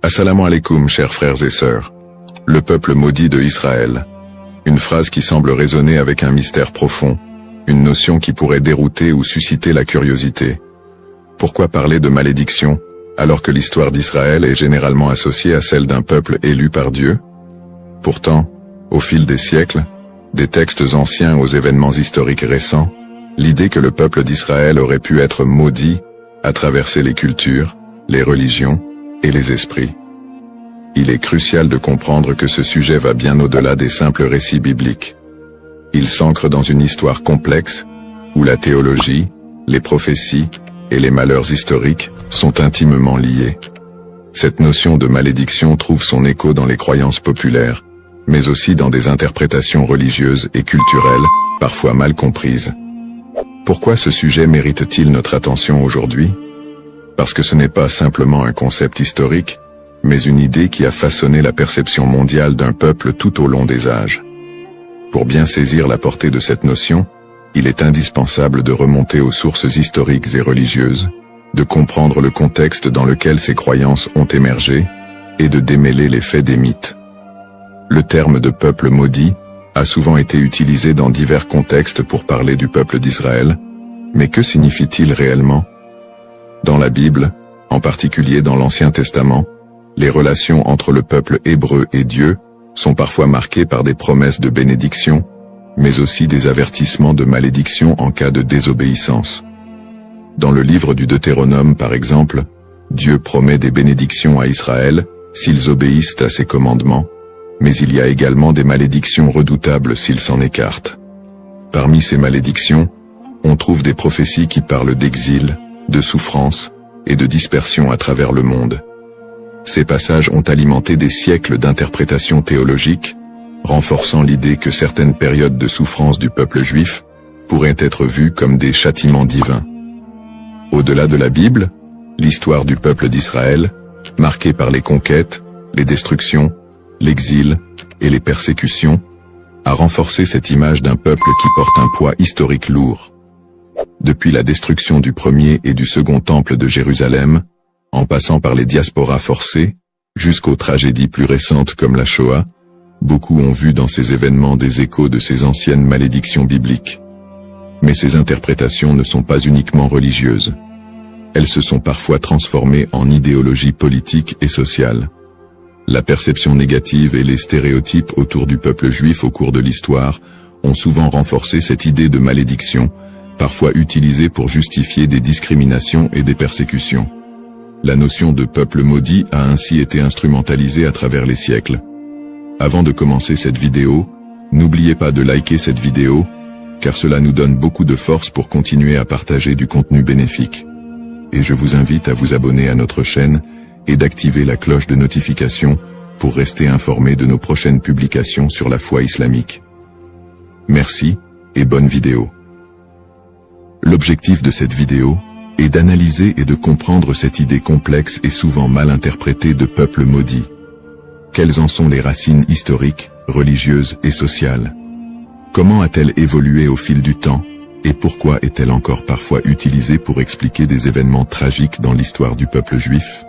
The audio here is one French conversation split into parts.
Assalamu alaikum, chers frères et sœurs. Le peuple maudit de Israël. Une phrase qui semble résonner avec un mystère profond, une notion qui pourrait dérouter ou susciter la curiosité. Pourquoi parler de malédiction, alors que l'histoire d'Israël est généralement associée à celle d'un peuple élu par Dieu? Pourtant, au fil des siècles, des textes anciens aux événements historiques récents, l'idée que le peuple d'Israël aurait pu être maudit a traversé les cultures, les religions et les esprits. Il est crucial de comprendre que ce sujet va bien au-delà des simples récits bibliques. Il s'ancre dans une histoire complexe, où la théologie, les prophéties et les malheurs historiques sont intimement liés. Cette notion de malédiction trouve son écho dans les croyances populaires, mais aussi dans des interprétations religieuses et culturelles, parfois mal comprises. Pourquoi ce sujet mérite-t-il notre attention aujourd'hui? Parce que ce n'est pas simplement un concept historique, mais une idée qui a façonné la perception mondiale d'un peuple tout au long des âges. Pour bien saisir la portée de cette notion, il est indispensable de remonter aux sources historiques et religieuses, de comprendre le contexte dans lequel ces croyances ont émergé, et de démêler les faits des mythes. Le terme de peuple maudit a souvent été utilisé dans divers contextes pour parler du peuple d'Israël, mais que signifie-t-il réellement? Dans la Bible, en particulier dans l'Ancien Testament, les relations entre le peuple hébreu et Dieu sont parfois marquées par des promesses de bénédiction, mais aussi des avertissements de malédiction en cas de désobéissance. Dans le livre du Deutéronome par exemple, Dieu promet des bénédictions à Israël s'ils obéissent à ses commandements, mais il y a également des malédictions redoutables s'ils s'en écartent. Parmi ces malédictions, on trouve des prophéties qui parlent d'exil, de souffrance et de dispersion à travers le monde. Ces passages ont alimenté des siècles d'interprétations théologiques, renforçant l'idée que certaines périodes de souffrance du peuple juif pourraient être vues comme des châtiments divins. Au-delà de la Bible, l'histoire du peuple d'Israël, marquée par les conquêtes, les destructions, l'exil et les persécutions, a renforcé cette image d'un peuple qui porte un poids historique lourd. Depuis la destruction du premier et du second temple de Jérusalem, en passant par les diasporas forcées, jusqu'aux tragédies plus récentes comme la Shoah, beaucoup ont vu dans ces événements des échos de ces anciennes malédictions bibliques. Mais ces interprétations ne sont pas uniquement religieuses. Elles se sont parfois transformées en idéologie politique et sociale. La perception négative et les stéréotypes autour du peuple juif au cours de l'histoire ont souvent renforcé cette idée de malédiction, parfois utilisée pour justifier des discriminations et des persécutions. La notion de peuple maudit a ainsi été instrumentalisée à travers les siècles. Avant de commencer cette vidéo, n'oubliez pas de liker cette vidéo, car cela nous donne beaucoup de force pour continuer à partager du contenu bénéfique. Et je vous invite à vous abonner à notre chaîne et d'activer la cloche de notification pour rester informé de nos prochaines publications sur la foi islamique. Merci et bonne vidéo. L'objectif de cette vidéo est d'analyser et de comprendre cette idée complexe et souvent mal interprétée de peuple maudit. Quelles en sont les racines historiques, religieuses et sociales? Comment a-t-elle évolué au fil du temps, et pourquoi est-elle encore parfois utilisée pour expliquer des événements tragiques dans l'histoire du peuple juif?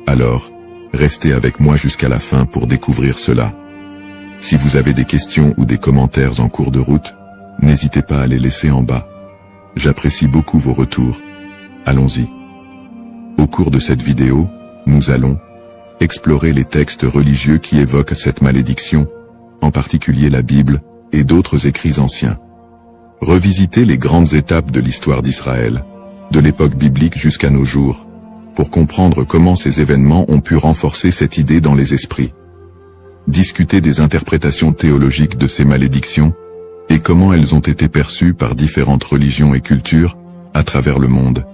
Alors, restez avec moi jusqu'à la fin pour découvrir cela. Si vous avez des questions ou des commentaires en cours de route, n'hésitez pas à les laisser en bas. J'apprécie beaucoup vos retours. Allons-y. Au cours de cette vidéo, nous allons explorer les textes religieux qui évoquent cette malédiction, en particulier la Bible et d'autres écrits anciens. Revisiter les grandes étapes de l'histoire d'Israël, de l'époque biblique jusqu'à nos jours, pour comprendre comment ces événements ont pu renforcer cette idée dans les esprits. Discuter des interprétations théologiques de ces malédictions, et comment elles ont été perçues par différentes religions et cultures à travers le monde.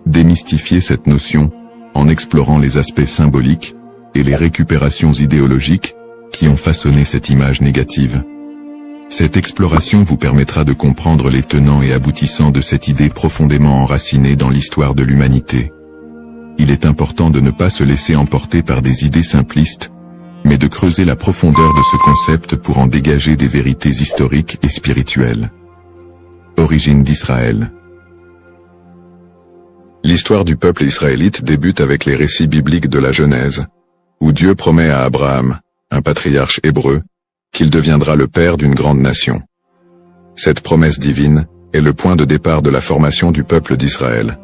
Démystifier cette notion en explorant les aspects symboliques et les récupérations idéologiques qui ont façonné cette image négative. Cette exploration vous permettra de comprendre les tenants et aboutissants de cette idée profondément enracinée dans l'histoire de l'humanité. Il est important de ne pas se laisser emporter par des idées simplistes, mais de creuser la profondeur de ce concept pour en dégager des vérités historiques et spirituelles. Origine d'Israël. L'histoire du peuple israélite débute avec les récits bibliques de la Genèse, où Dieu promet à Abraham, un patriarche hébreu, qu'il deviendra le père d'une grande nation. Cette promesse divine est le point de départ de la formation du peuple d'Israël.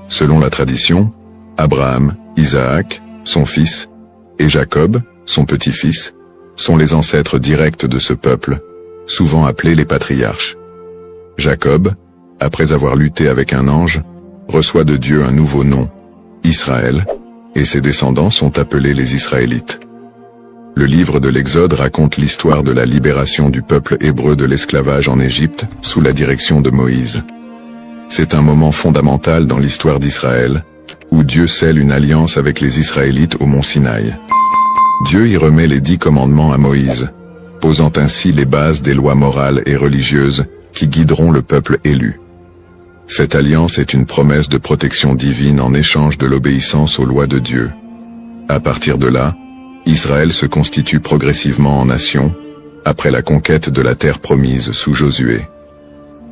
Selon la tradition, Abraham, Isaac, son fils, et Jacob, son petit-fils, sont les ancêtres directs de ce peuple, souvent appelés les patriarches. Jacob, après avoir lutté avec un ange, reçoit de Dieu un nouveau nom, Israël, et ses descendants sont appelés les Israélites. Le livre de l'Exode raconte l'histoire de la libération du peuple hébreu de l'esclavage en Égypte sous la direction de Moïse. C'est un moment fondamental dans l'histoire d'Israël, où Dieu scelle une alliance avec les Israélites au mont Sinaï. Dieu y remet les 10 commandements à Moïse, posant ainsi les bases des lois morales et religieuses qui guideront le peuple élu. Cette alliance est une promesse de protection divine en échange de l'obéissance aux lois de Dieu. À partir de là, Israël se constitue progressivement en nation, après la conquête de la terre promise sous Josué.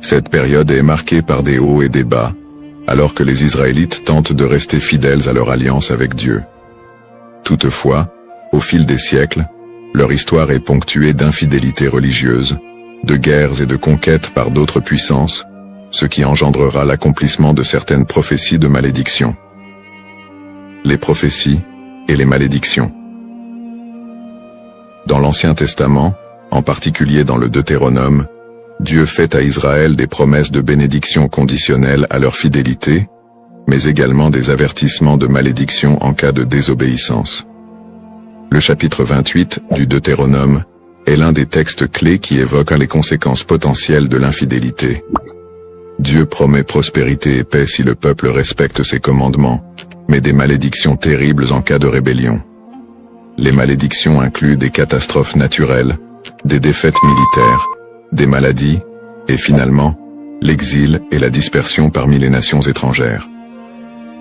Cette période est marquée par des hauts et des bas, alors que les Israélites tentent de rester fidèles à leur alliance avec Dieu. Toutefois, au fil des siècles, leur histoire est ponctuée d'infidélités religieuses, de guerres et de conquêtes par d'autres puissances, ce qui engendrera l'accomplissement de certaines prophéties de malédiction. Les prophéties et les malédictions. Dans l'Ancien Testament, en particulier dans le Deutéronome, Dieu fait à Israël des promesses de bénédiction conditionnelles à leur fidélité, mais également des avertissements de malédiction en cas de désobéissance. Le chapitre 28 du Deutéronome est l'un des textes clés qui évoque les conséquences potentielles de l'infidélité. Dieu promet prospérité et paix si le peuple respecte ses commandements, mais des malédictions terribles en cas de rébellion. Les malédictions incluent des catastrophes naturelles, des défaites militaires, des maladies, et finalement, l'exil et la dispersion parmi les nations étrangères.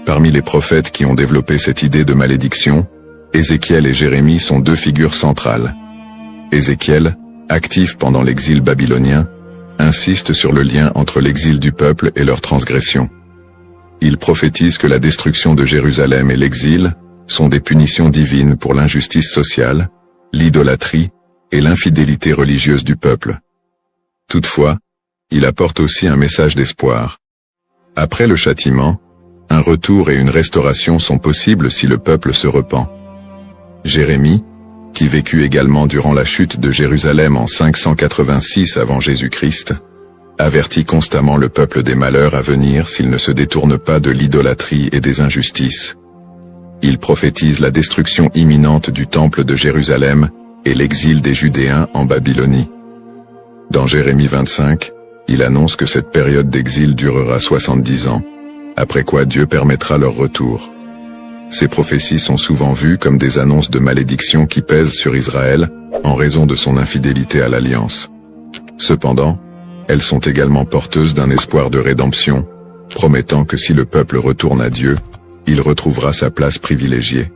Parmi les prophètes qui ont développé cette idée de malédiction, Ézéchiel et Jérémie sont 2 figures centrales. Ézéchiel, actif pendant l'exil babylonien, insiste sur le lien entre l'exil du peuple et leur transgression. Il prophétise que la destruction de Jérusalem et l'exil sont des punitions divines pour l'injustice sociale, l'idolâtrie et l'infidélité religieuse du peuple. Toutefois, il apporte aussi un message d'espoir. Après le châtiment, un retour et une restauration sont possibles si le peuple se repent. Jérémie, qui vécut également durant la chute de Jérusalem en 586 avant Jésus-Christ, avertit constamment le peuple des malheurs à venir s'il ne se détourne pas de l'idolâtrie et des injustices. Il prophétise la destruction imminente du temple de Jérusalem et l'exil des Judéens en Babylonie. Dans Jérémie 25, il annonce que cette période d'exil durera 70 ans, après quoi Dieu permettra leur retour. Ces prophéties sont souvent vues comme des annonces de malédiction qui pèsent sur Israël en raison de son infidélité à l'alliance. Cependant, elles sont également porteuses d'un espoir de rédemption, promettant que si le peuple retourne à Dieu, il retrouvera sa place privilégiée.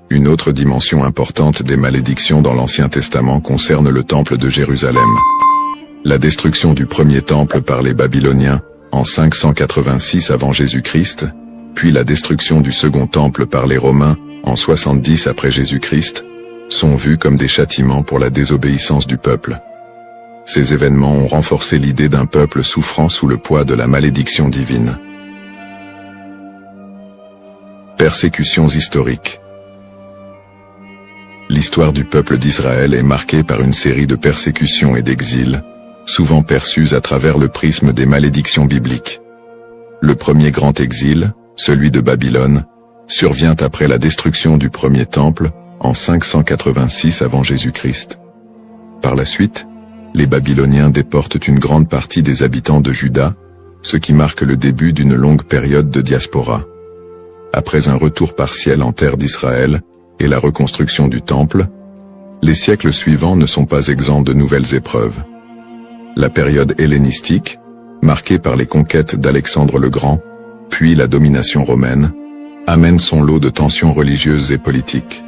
Une autre dimension importante des malédictions dans l'Ancien Testament concerne le temple de Jérusalem. La destruction du premier temple par les Babyloniens en 586 avant Jésus-Christ, puis la destruction du second temple par les Romains en 70 après Jésus-Christ, sont vus comme des châtiments pour la désobéissance du peuple. Ces événements ont renforcé l'idée d'un peuple souffrant sous le poids de la malédiction divine. Persécutions historiques. L'histoire du peuple d'Israël est marquée par une série de persécutions et d'exils, souvent perçues à travers le prisme des malédictions bibliques. Le premier grand exil, celui de Babylone, survient après la destruction du premier temple en 586 avant Jésus-Christ. Par la suite, les Babyloniens déportent une grande partie des habitants de Juda, ce qui marque le début d'une longue période de diaspora. Après un retour partiel en terre d'Israël et la reconstruction du temple, les siècles suivants ne sont pas exempts de nouvelles épreuves. La période hellénistique, marquée par les conquêtes d'Alexandre le Grand, puis la domination romaine, amène son lot de tensions religieuses et politiques.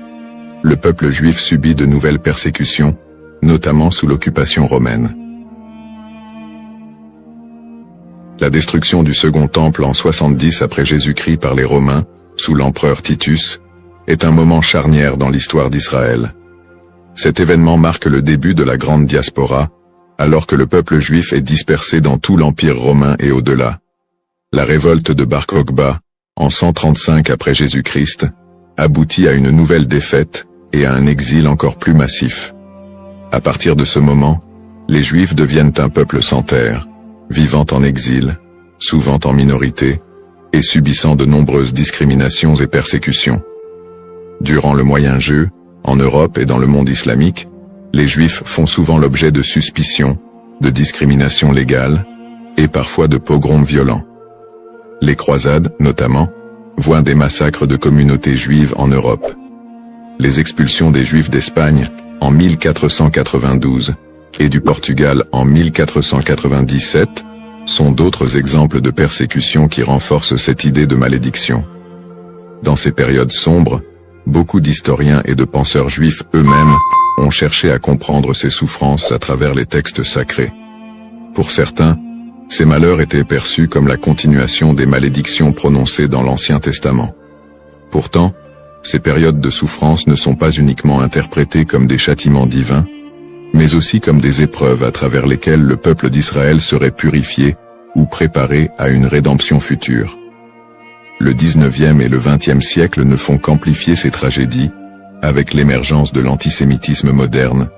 Le peuple juif subit de nouvelles persécutions, notamment sous l'occupation romaine. La destruction du Second Temple en 70 après Jésus-Christ par les Romains, sous l'empereur Titus, est un moment charnière dans l'histoire d'Israël. Cet événement marque le début de la grande diaspora, alors que le peuple juif est dispersé dans tout l'Empire romain et au-delà. La révolte de Bar Kokhba, en 135 après Jésus-Christ, aboutit à une nouvelle défaite et à un exil encore plus massif. À partir de ce moment, les Juifs deviennent un peuple sans terre, vivant en exil, souvent en minorité, et subissant de nombreuses discriminations et persécutions. Durant le Moyen-Âge, en Europe et dans le monde islamique, les Juifs font souvent l'objet de suspicions, de discriminations légales, et parfois de pogroms violents. Les croisades, notamment, voient des massacres de communautés juives en Europe. Les expulsions des Juifs d'Espagne, en 1492, et du Portugal en 1497, sont d'autres exemples de persécutions qui renforcent cette idée de malédiction. Dans ces périodes sombres, beaucoup d'historiens et de penseurs juifs eux-mêmes ont cherché à comprendre ces souffrances à travers les textes sacrés. Pour certains, ces malheurs étaient perçus comme la continuation des malédictions prononcées dans l'Ancien Testament. Pourtant, ces périodes de souffrance ne sont pas uniquement interprétées comme des châtiments divins, mais aussi comme des épreuves à travers lesquelles le peuple d'Israël serait purifié ou préparé à une rédemption future. Le 19e et le 20e siècle ne font qu'amplifier ces tragédies, avec l'émergence de l'antisémitisme moderne,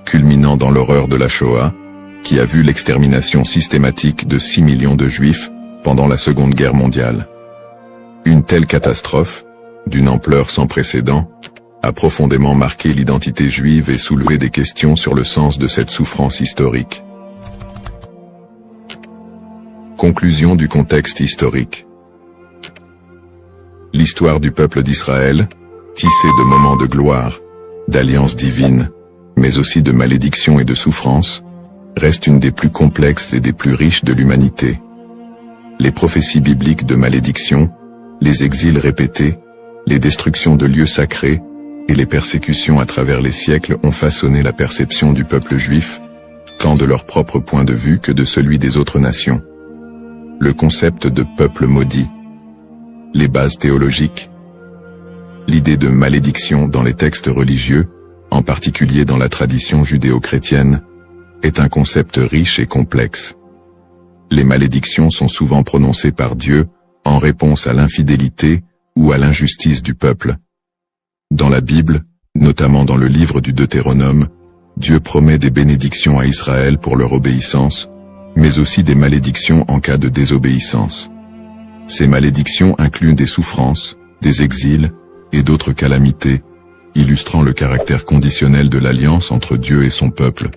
culminant dans l'horreur de la Shoah, qui a vu l'extermination systématique de 6 millions de Juifs pendant la Seconde Guerre mondiale. Une telle catastrophe, d'une ampleur sans précédent, a profondément marqué l'identité juive et soulevé des questions sur le sens de cette souffrance historique. Conclusion du contexte historique. L'histoire du peuple d'Israël, tissée de moments de gloire, d'alliances divines, mais aussi de malédictions et de souffrances, reste une des plus complexes et des plus riches de l'humanité. Les prophéties bibliques de malédiction, les exils répétés, les destructions de lieux sacrés et les persécutions à travers les siècles ont façonné la perception du peuple juif, tant de leur propre point de vue que de celui des autres nations. Le concept de peuple maudit, les bases théologiques, l'idée de malédiction dans les textes religieux, en particulier dans la tradition judéo-chrétienne, est un concept riche et complexe. Les malédictions sont souvent prononcées par Dieu en réponse à l'infidélité ou à l'injustice du peuple. Dans la Bible, notamment dans le livre du Deutéronome, Dieu promet des bénédictions à Israël pour leur obéissance, mais aussi des malédictions en cas de désobéissance. Ces malédictions incluent des souffrances, des exils et d'autres calamités, illustrant le caractère conditionnel de l'alliance entre Dieu et son peuple.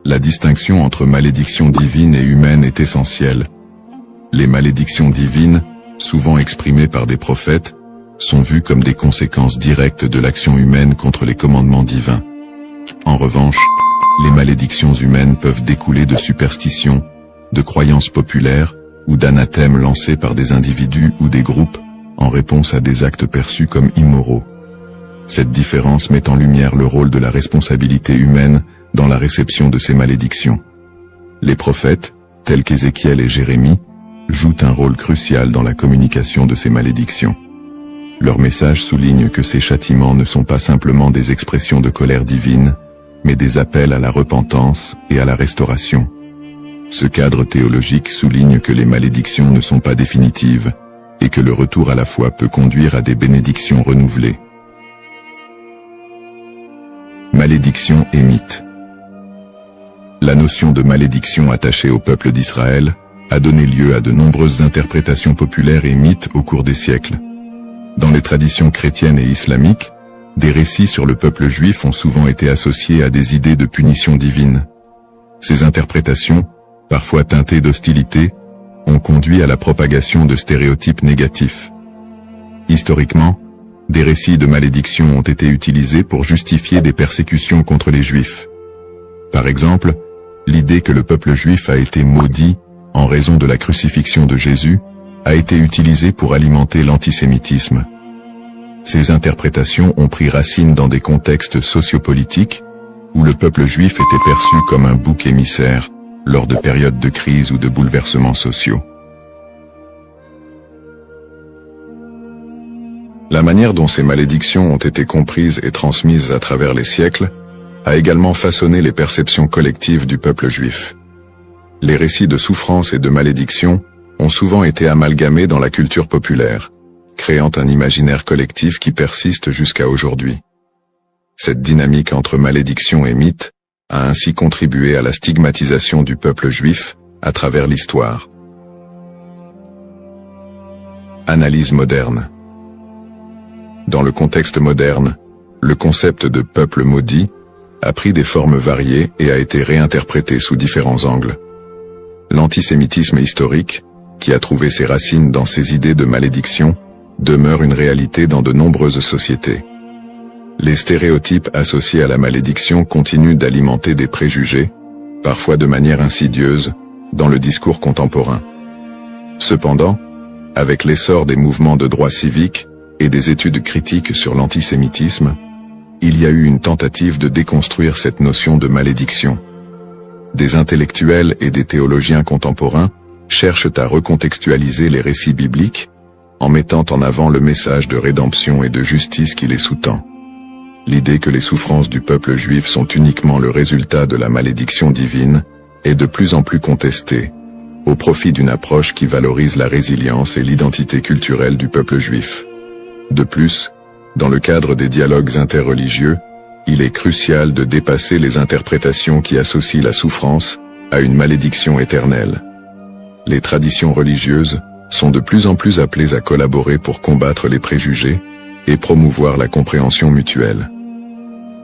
La distinction entre malédiction divine et humaine est essentielle. Les malédictions divines, souvent exprimées par des prophètes, sont vues comme des conséquences directes de l'action humaine contre les commandements divins. En revanche, les malédictions humaines peuvent découler de superstitions, de croyances populaires ou d'anathèmes lancés par des individus ou des groupes en réponse à des actes perçus comme immoraux. Cette différence met en lumière le rôle de la responsabilité humaine dans la réception de ces malédictions. Les prophètes, tels qu'Ézéchiel et Jérémie, jouent un rôle crucial dans la communication de ces malédictions. Leur message souligne que ces châtiments ne sont pas simplement des expressions de colère divine, mais des appels à la repentance et à la restauration. Ce cadre théologique souligne que les malédictions ne sont pas définitives, et que le retour à la foi peut conduire à des bénédictions renouvelées. Malédiction et mythe. La notion de malédiction attachée au peuple d'Israël a donné lieu à de nombreuses interprétations populaires et mythes au cours des siècles. Dans les traditions chrétiennes et islamiques, des récits sur le peuple juif ont souvent été associés à des idées de punition divine. Ces interprétations, parfois teintées d'hostilité, ont conduit à la propagation de stéréotypes négatifs. Historiquement, des récits de malédiction ont été utilisés pour justifier des persécutions contre les Juifs. Par exemple, l'idée que le peuple juif a été maudit en raison de la crucifixion de Jésus a été utilisée pour alimenter l'antisémitisme. Ces interprétations ont pris racine dans des contextes sociopolitiques où le peuple juif était perçu comme un bouc émissaire, conflit entre Israël et les juifs, et où les juifs étaient vus comme des ennemis. Ces idées, souvent exprimées par des prophètes, sont aujourd'hui encore utilisées dans la tradition chrétienne et islamique. Dans les traditions chrétiennes et islamiques, des récits sur le peuple juif ont souvent été associés à des idées de punition divine. Par exemple, l'idée que le peuple juif a été maudit en raison de la crucifixion de Jésus a été utilisée pour alimenter l'antisémitisme. Ces interprétations ont pris racine dans des contextes sociopolitiques où le peuple juif était perçu comme un bouc émissaire, lors de périodes de crise ou de bouleversements sociaux. La manière dont ces malédictions ont été comprises et transmises à travers les siècles a également façonné les perceptions collectives du peuple juif. Les récits de souffrance et de malédiction ont souvent été amalgamés dans la culture populaire, créant un imaginaire collectif qui persiste jusqu'à aujourd'hui. Cette dynamique entre malédiction et mythe a ainsi contribué à la stigmatisation du peuple juif à travers l'histoire. Analyse moderne. Dans le contexte moderne, le concept de peuple maudit a pris des formes variées et a été réinterprété sous différents angles. L'antisémitisme historique, qui a trouvé ses racines dans ces idées de malédiction, demeure une réalité dans de nombreuses sociétés. Les stéréotypes associés à la malédiction continuent d'alimenter des préjugés, parfois de manière insidieuse, dans le discours contemporain. Cependant, avec l'essor des mouvements de droits civiques et des études critiques sur l'antisémitisme, il y a eu une tentative de déconstruire cette notion de malédiction. Des intellectuels et des théologiens contemporains cherchent à recontextualiser les récits bibliques en mettant en avant le message de rédemption et de justice qui les sous-tend. L'idée que les souffrances du peuple juif sont uniquement le résultat de la malédiction divine est de plus en plus contestée, au profit d'une approche qui valorise la résilience et l'identité culturelle du peuple juif. De plus, dans le cadre des dialogues interreligieux, il est crucial de dépasser les interprétations qui associent la souffrance à une malédiction éternelle. Les traditions religieuses sont de plus en plus appelées à collaborer pour combattre les préjugés et promouvoir la compréhension mutuelle.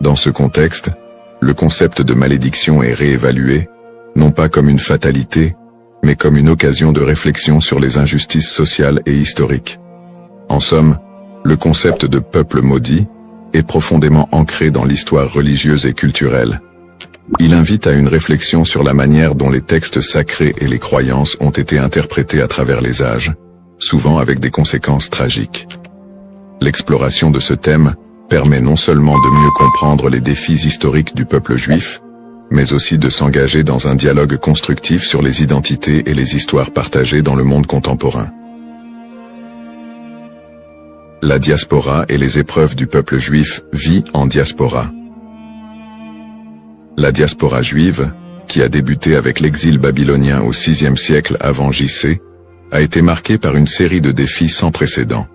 Dans ce contexte, le concept de malédiction est réévalué, non pas comme une fatalité, mais comme une occasion de réflexion sur les injustices sociales et historiques. En somme, le concept de peuple maudit est profondément ancré dans l'histoire religieuse et culturelle. Il invite à une réflexion sur la manière dont les textes sacrés et les croyances ont été interprétés à travers les âges, souvent avec des conséquences tragiques. L'exploration de ce thème permet non seulement de mieux comprendre les défis historiques du peuple juif, mais aussi de s'engager dans un dialogue constructif sur les identités et les histoires partagées dans le monde contemporain. La diaspora et les épreuves du peuple juif vit en diaspora. La diaspora juive, qui a débuté avec l'exil babylonien au VIe siècle avant J.C., a été marquée par une série de défis sans précédent.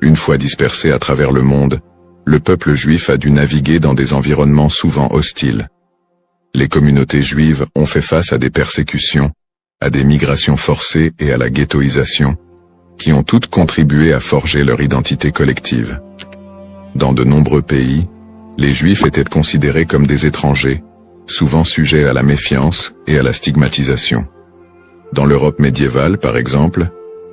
Une fois dispersé à travers le monde, le peuple juif a dû naviguer dans des environnements souvent hostiles. Les communautés juives ont fait face à des persécutions, à des migrations forcées et à la ghettoisation, qui ont toutes contribué à forger leur identité collective. Dans de nombreux pays, les Juifs étaient considérés comme des étrangers, souvent sujets à la méfiance et à la stigmatisation. Dans l'Europe médiévale, par exemple,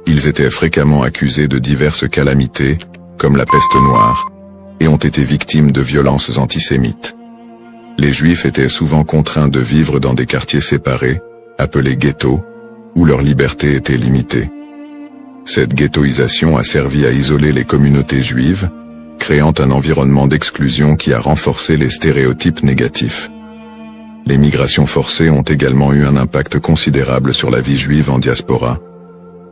ils étaient fréquemment accusés de diverses calamités, comme la peste noire, et ont été victimes de violences antisémites. Les Juifs étaient souvent contraints de vivre dans des quartiers séparés, appelés ghettos, où leur liberté était limitée. Cette ghettoisation a servi à isoler les communautés juives, créant un environnement d'exclusion qui a renforcé les stéréotypes négatifs. Les migrations forcées ont également eu un impact considérable sur la vie juive en diaspora.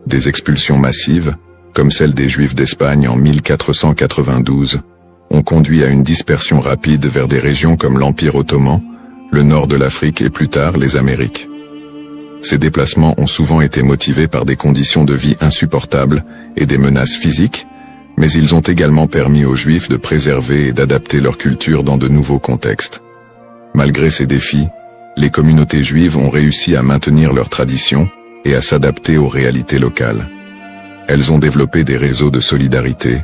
Des expulsions massives, comme celle des Juifs d'Espagne en 1492, ont conduit à une dispersion rapide vers des régions comme l'Empire ottoman, le nord de l'Afrique et plus tard les Amériques. Ces déplacements ont souvent été motivés par des conditions de vie insupportables et des menaces physiques, mais ils ont également permis aux Juifs de préserver et d'adapter leur culture dans de nouveaux contextes. Malgré ces défis, les communautés juives ont réussi à maintenir leurs traditions et à s'adapter aux réalités locales. Elles ont développé des réseaux de solidarité,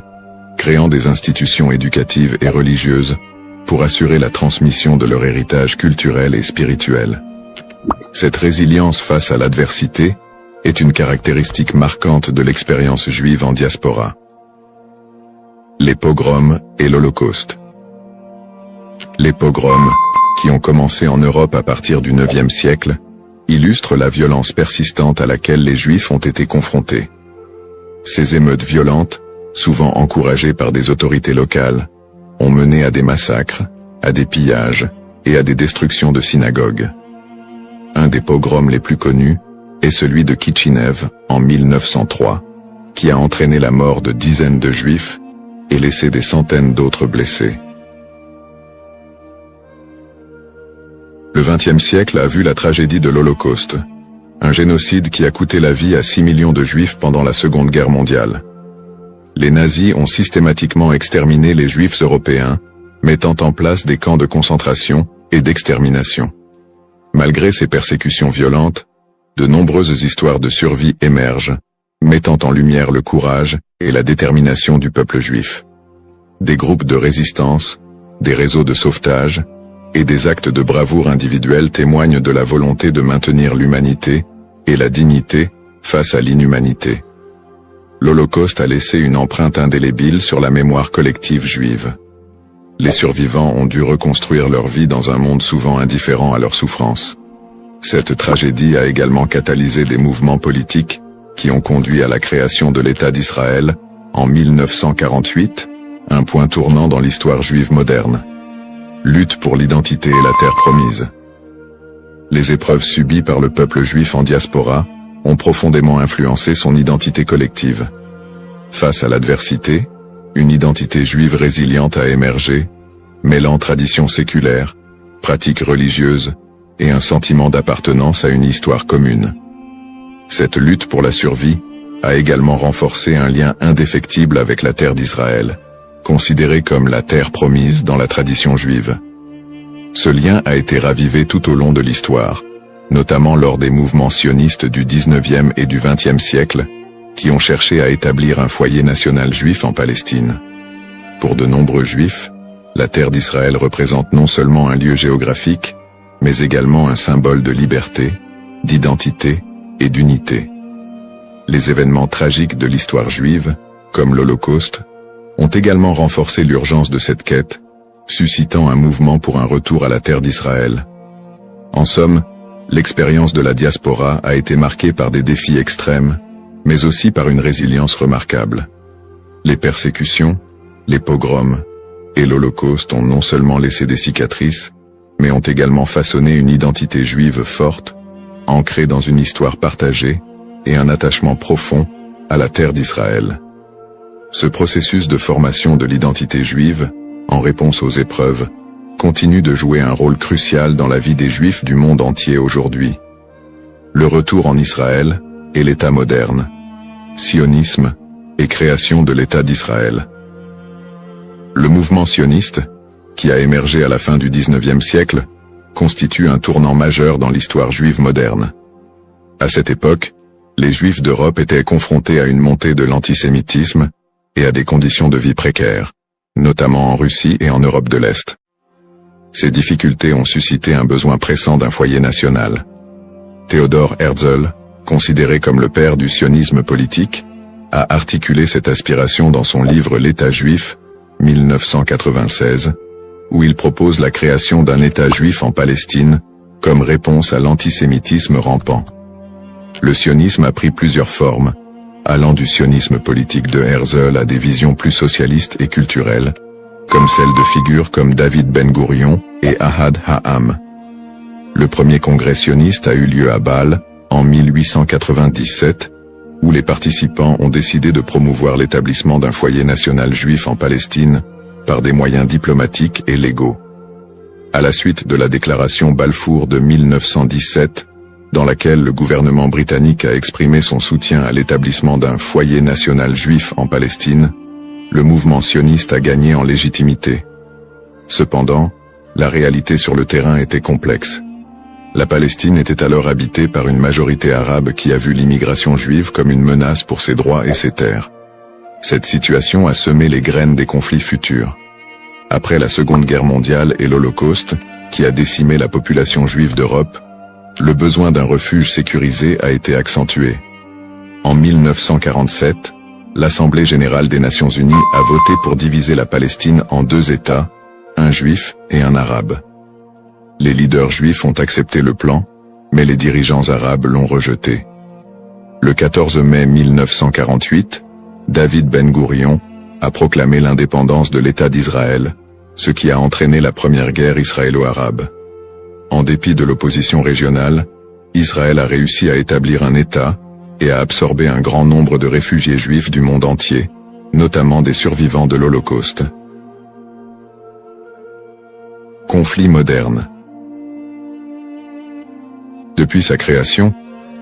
créant des institutions éducatives et religieuses pour assurer la transmission de leur héritage culturel et spirituel. Cette résilience face à l'adversité est une caractéristique marquante de l'expérience juive en diaspora. Les pogroms et l'Holocauste. Les pogroms, qui ont commencé en Europe à partir du IXe siècle, illustrent la violence persistante à laquelle les Juifs ont été confrontés. Ces émeutes violentes, souvent encouragées par des autorités locales, ont mené à des massacres, à des pillages et à des destructions de synagogues. un des pogroms les plus connus, est celui de Kitchinev en 1903, qui a entraîné la mort de dizaines de Juifs et laissé des centaines d'autres blessés. Le XXe siècle a vu la tragédie de l'Holocauste, un génocide qui a coûté la vie à 6 millions de Juifs pendant la Seconde Guerre mondiale. Les nazis ont systématiquement exterminé les Juifs européens, mettant en place des camps de concentration et d'extermination. Malgré ces persécutions violentes, de nombreuses histoires de survie émergent, mettant en lumière le courage et la détermination du peuple juif. Des groupes de résistance, des réseaux de sauvetage et des actes de bravoure individuels témoignent de la volonté de maintenir l'humanité et la dignité face à l'inhumanité. L'Holocauste a laissé une empreinte indélébile sur la mémoire collective juive. Les survivants ont dû reconstruire leur vie dans un monde souvent indifférent à leurs souffrances. Cette tragédie a également catalysé des mouvements politiques qui ont conduit à la création de l'État d'Israël en 1948, un point tournant dans l'histoire juive moderne. Lutte pour l'identité et la terre promise. Les épreuves subies par le peuple juif en diaspora ont profondément influencé son identité collective. Face à l'adversité, une identité juive résiliente a émergé, mêlant tradition séculaire, pratiques religieuses et un sentiment d'appartenance à une histoire commune. Cette lutte pour la survie a également renforcé un lien indéfectible avec la terre d'Israël, considérée comme la terre promise dans la tradition juive. Ce lien a été ravivé tout au long de l'histoire, notamment lors des mouvements sionistes du XIXe et du XXe siècle, qui ont cherché à établir un foyer national juif en Palestine. Pour de nombreux juifs, la terre d'Israël représente non seulement un lieu géographique, mais également un symbole de liberté, d'identité et d'unité. Les événements tragiques de l'histoire juive, comme l'Holocauste, ont également renforcé l'urgence de cette quête, suscitant un mouvement pour un retour à la terre d'Israël. En somme, l'expérience de la diaspora a été marquée par des défis extrêmes, mais aussi par une résilience remarquable. Les persécutions, les pogroms et l'Holocauste ont non seulement laissé des cicatrices, mais ont également façonné une identité juive forte, ancrée dans une histoire partagée et un attachement profond à la terre d'Israël. Ce processus de formation de l'identité juive, en réponse aux épreuves, continue de jouer un rôle crucial dans la vie des Juifs du monde entier aujourd'hui. Le retour en Israël et l'État moderne, sionisme et création de l'État d'Israël. Le mouvement sioniste, qui a émergé à la fin du XIXe siècle, constitue un tournant majeur dans l'histoire juive moderne. À cette époque, les Juifs d'Europe étaient confrontés à une montée de l'antisémitisme et à des conditions de vie précaires, notamment en Russie et en Europe de l'Est. Ces difficultés ont suscité un besoin pressant d'un foyer national. Theodor Herzl, considéré comme le père du sionisme politique, a articulé cette aspiration dans son livre L'État juif, 1996, où il propose la création d'un État juif en Palestine, comme réponse à l'antisémitisme rampant. Le sionisme a pris plusieurs formes, allant du sionisme politique de Herzl à des visions plus socialistes et culturelles, comme celles de figures comme David Ben-Gourion et Ahad Ha'am. Le premier congrès sioniste a eu lieu à Bâle, en 1897, où les participants ont décidé de promouvoir l'établissement d'un foyer national juif en Palestine, par des moyens diplomatiques et légaux. À la suite de la déclaration Balfour de 1917, dans laquelle le gouvernement britannique a exprimé son soutien à l'établissement d'un foyer national juif en Palestine, le mouvement sioniste a gagné en légitimité. Cependant, la réalité sur le terrain était complexe. La Palestine était alors habitée par une majorité arabe qui a vu l'immigration juive comme une menace pour ses droits et ses terres. Cette situation a semé les graines des conflits futurs. Après la Seconde Guerre mondiale et l'Holocauste, qui a décimé la population juive d'Europe, le besoin d'un refuge sécurisé a été accentué. En 1947, l'Assemblée générale des Nations unies a voté pour diviser la Palestine en deux États, un juif et un arabe. Les leaders juifs ont accepté le plan, mais les dirigeants arabes l'ont rejeté. Le 14 mai 1948, David Ben-Gourion a proclamé l'indépendance de l'État d'Israël, ce qui a entraîné la première guerre israélo-arabe. En dépit de l'opposition régionale, Israël a réussi à établir un État et à absorber un grand nombre de réfugiés juifs du monde entier, notamment des survivants de l'Holocauste. Conflit moderne. Depuis sa création,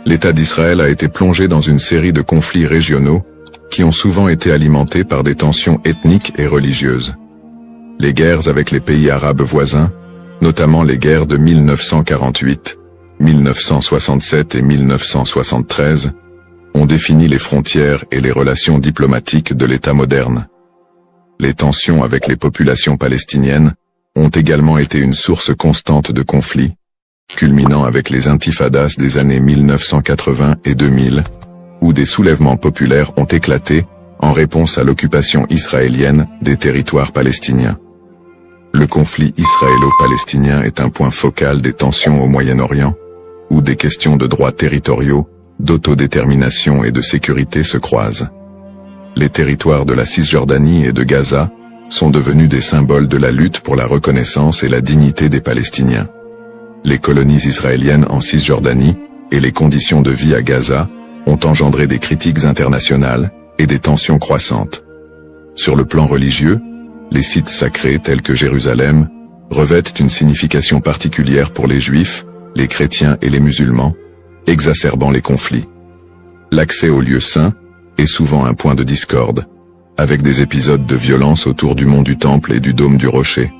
l'État d'Israël a été plongé dans une série de conflits régionaux qui ont souvent été alimentés par des tensions ethniques et religieuses. Les guerres avec les pays arabes voisins, notamment les guerres de 1948, 1967 et 1973, ont défini les frontières et les relations diplomatiques de l'État moderne. Les tensions avec les populations palestiniennes ont également été une source constante de conflits, culminant avec les intifadas des années 1980 et 2000, où des soulèvements populaires ont éclaté en réponse à l'occupation israélienne des territoires palestiniens. Le conflit israélo-palestinien est un point focal des tensions au Moyen-Orient, où des questions de droits territoriaux, d'autodétermination et de sécurité se croisent. Les territoires de la Cisjordanie et de Gaza sont devenus des symboles de la lutte pour la reconnaissance et la dignité des Palestiniens. Les colonies israéliennes en Cisjordanie et les conditions de vie à Gaza ont engendré des critiques internationales et des tensions croissantes. Sur le plan religieux, les sites sacrés tels que Jérusalem revêtent une signification particulière pour les Juifs, les chrétiens et les musulmans, exacerbant les conflits. L'accès aux lieux saints est souvent un point de discorde, avec des épisodes de violence autour du mont du Temple et du dôme du Rocher.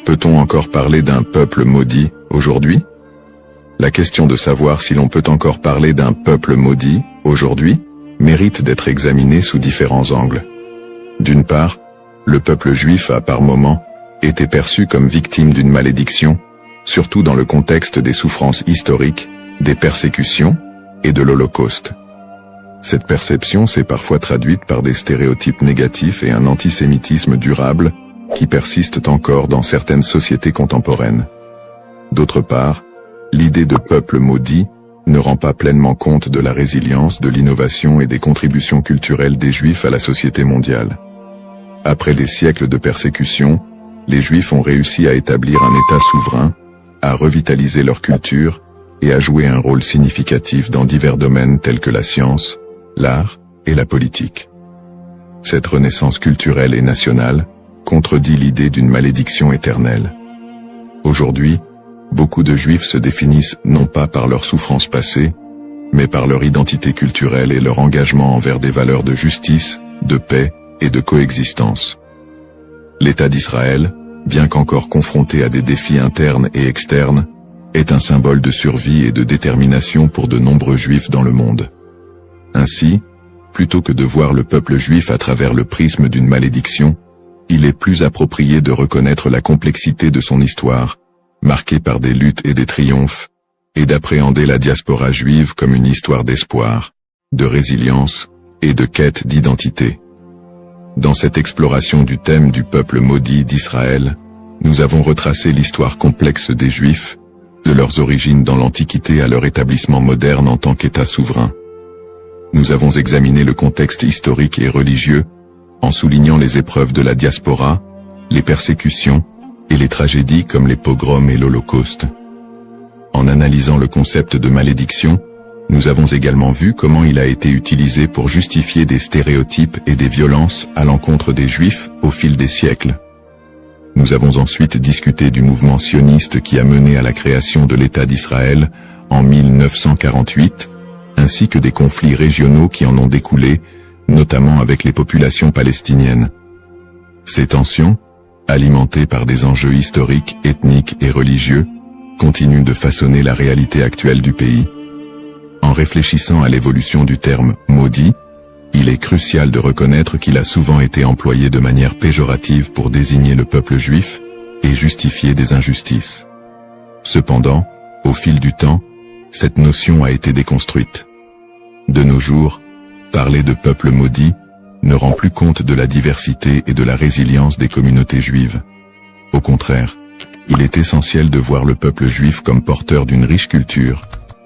Peut-on encore parler d'un peuple maudit aujourd'hui? La question de savoir si l'on peut encore parler d'un peuple maudit aujourd'hui mérite d'être examinée sous différents angles. D'une part, le peuple juif a par moments été perçu comme victime d'une malédiction, surtout dans le contexte des souffrances historiques, des persécutions et de l'Holocauste. Cette perception s'est parfois traduite par des stéréotypes négatifs et un antisémitisme durable qui persistent encore dans certaines sociétés contemporaines. D'autre part, l'idée de peuple maudit ne rend pas pleinement compte de la résilience, de l'innovation et des contributions culturelles des Juifs à la société mondiale. Après des siècles de persécution, les Juifs ont réussi à établir un État souverain, à revitaliser leur culture et à jouer un rôle significatif dans divers domaines tels que la science, l'art et la politique. Cette renaissance culturelle et nationale contredit l'idée d'une malédiction éternelle. Aujourd'hui, beaucoup de Juifs se définissent non pas par leurs souffrances passées, mais par leur identité culturelle et leur engagement envers des valeurs de justice, de paix et de coexistence. L'État d'Israël, bien qu'encore confronté à des défis internes et externes, est un symbole de survie et de détermination pour de nombreux Juifs dans le monde. Ainsi, plutôt que de voir le peuple juif à travers le prisme d'une malédiction, il est plus approprié de reconnaître la complexité de son histoire, marquée par des luttes et des triomphes, et d'appréhender la diaspora juive comme une histoire d'espoir, de résilience et de quête d'identité. Dans cette exploration du thème du peuple maudit d'Israël, nous avons retracé l'histoire complexe des Juifs, de leurs origines dans l'Antiquité à leur établissement moderne en tant qu'État souverain. Nous avons examiné le contexte historique et religieux, en soulignant les épreuves de la diaspora, les persécutions et les tragédies comme les pogroms et l'Holocauste. En analysant le concept de malédiction, nous avons également vu comment il a été utilisé pour justifier des stéréotypes et des violences à l'encontre des Juifs au fil des siècles. Nous avons ensuite discuté du mouvement sioniste qui a mené à la création de l'État d'Israël en 1948, ainsi que des conflits régionaux qui en ont découlé, notamment avec les populations palestiniennes. Ces tensions, alimentées par des enjeux historiques, ethniques et religieux, continuent de façonner la réalité actuelle du pays. En réfléchissant à l'évolution du terme « maudit », il est crucial de reconnaître qu'il a souvent été employé de manière péjorative pour désigner le peuple juif et justifier des injustices. Cependant, au fil du temps, cette notion a été déconstruite. De nos jours, parler de peuple maudit ne rend plus compte de la diversité et de la résilience des communautés juives. Au contraire, il est essentiel de voir le peuple juif comme porteur d'une riche culture,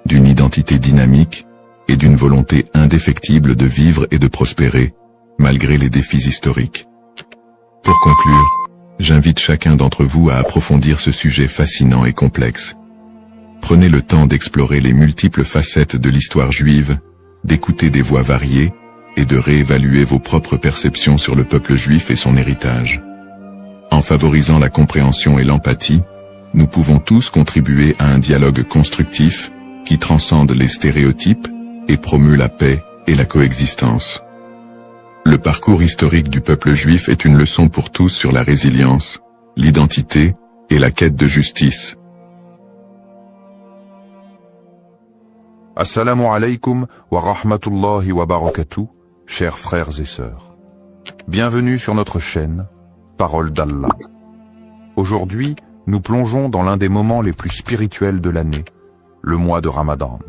d'une identité dynamique et d'une volonté indéfectible de vivre et de prospérer, malgré les défis historiques. Pour conclure, j'invite chacun d'entre vous à approfondir ce sujet fascinant et complexe. Prenez le temps d'explorer les multiples facettes de l'histoire juive, d'écouter des voix variées, et de réévaluer vos propres perceptions sur le peuple juif et son héritage. En favorisant la compréhension et l'empathie, nous pouvons tous contribuer à un dialogue constructif qui transcende les stéréotypes et promeut la paix et la coexistence. Le parcours historique du peuple juif est une leçon pour tous sur la résilience, l'identité et la quête de justice. Assalamu alaikum wa rahmatullahi wa barakatuh, chers frères et sœurs. Bienvenue sur notre chaîne, Parole d'Allah. Aujourd'hui, nous plongeons dans l'un des moments les plus spirituels de l'année, le mois de Ramadan.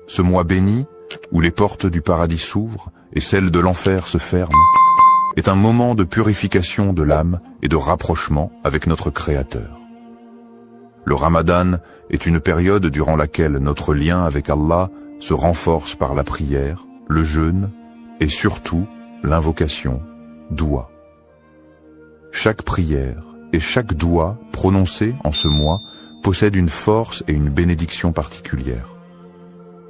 Ce mois béni, où les portes du paradis s'ouvrent et celles de l'enfer se ferment, est un moment de purification de l'âme et de rapprochement avec notre Créateur. Le Ramadan est une période durant laquelle notre lien avec Allah se renforce par la prière, le jeûne et surtout l'invocation, doua. Chaque prière et chaque doua prononcée en ce mois possède une force et une bénédiction particulière.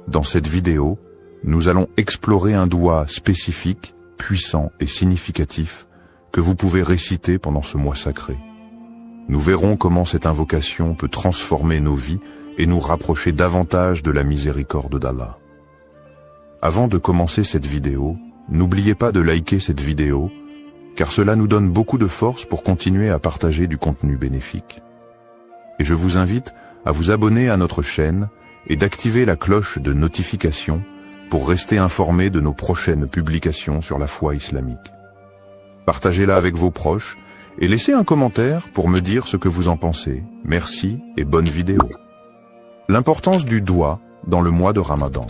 Dans cette vidéo, nous allons explorer un doua spécifique, puissant et significatif que vous pouvez réciter pendant ce mois sacré. Nous verrons comment cette invocation peut transformer nos vies et nous rapprocher davantage de la miséricorde d'Allah. Avant de commencer cette vidéo, n'oubliez pas de liker cette vidéo, car cela nous donne beaucoup de force pour continuer à partager du contenu bénéfique. Et je vous invite à vous abonner à notre chaîne et d'activer la cloche de notification pour rester informé de nos prochaines publications sur la foi islamique. Partagez-la avec vos proches et laissez un commentaire pour me dire ce que vous en pensez. Merci et bonne vidéo. L'importance du doua dans le mois de Ramadan.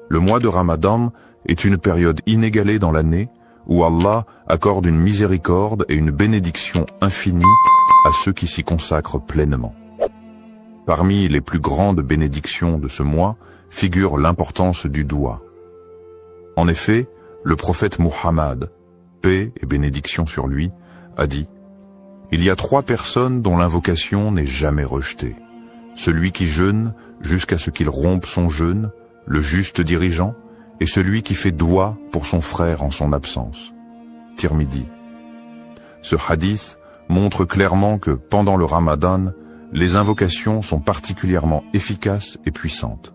Le mois de Ramadan est une période inégalée dans l'année où Allah accorde une miséricorde et une bénédiction infinie à ceux qui s'y consacrent pleinement. Parmi les plus grandes bénédictions de ce mois figure l'importance du doua. En effet, le prophète Muhammad, paix et bénédiction sur lui, a dit « Il y a 3 personnes dont l'invocation n'est jamais rejetée. Celui qui jeûne jusqu'à ce qu'il rompe son jeûne, le juste dirigeant, et celui qui fait doua pour son frère en son absence. » Tirmidhi. Ce hadith montre clairement que pendant le Ramadan, les invocations sont particulièrement efficaces et puissantes.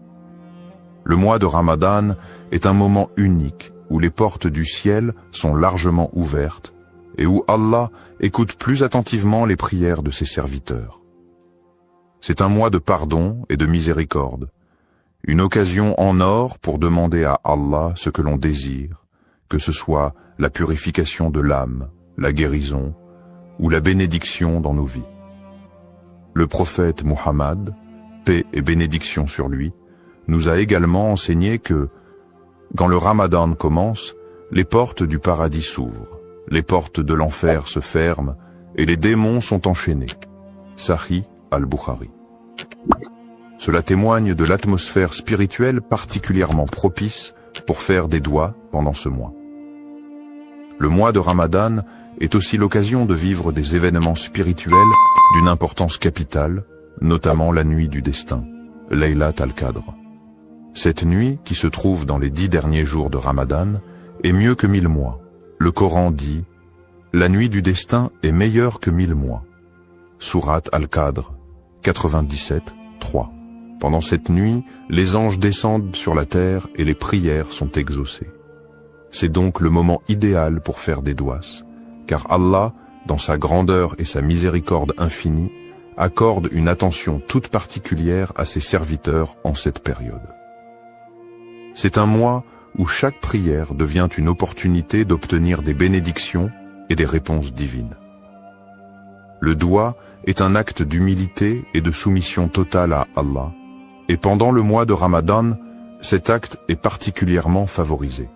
Le mois de Ramadan est un moment unique où les portes du ciel sont largement ouvertes et où Allah écoute plus attentivement les prières de ses serviteurs. C'est un mois de pardon et de miséricorde, une occasion en or pour demander à Allah ce que l'on désire, que ce soit la purification de l'âme, la guérison ou la bénédiction dans nos vies. Le prophète Muhammad, paix et bénédiction sur lui, nous a également enseigné que, quand le Ramadan commence, les portes du paradis s'ouvrent, les portes de l'enfer se ferment et les démons sont enchaînés. Sahih al-Bukhari. Cela témoigne de l'atmosphère spirituelle particulièrement propice pour faire des douas pendant ce mois. Le mois de Ramadan est aussi l'occasion de vivre des événements spirituels d'une importance capitale, notamment la nuit du destin, Laylat al-Qadr. Cette nuit, qui se trouve dans les 10 derniers jours de Ramadan, est mieux que 1000 mois. Le Coran dit « La nuit du destin est meilleure que 1000 mois ». Sourate al-Qadr, 97, 3. Pendant cette nuit, les anges descendent sur la terre et les prières sont exaucées. C'est donc le moment idéal pour faire des douas, car Allah, dans sa grandeur et sa miséricorde infinie, accorde une attention toute particulière à ses serviteurs en cette période. C'est un mois où chaque prière devient une opportunité d'obtenir des bénédictions et des réponses divines. Le doua est un acte d'humilité et de soumission totale à Allah, et pendant le mois de Ramadan, cet acte est particulièrement favorisé.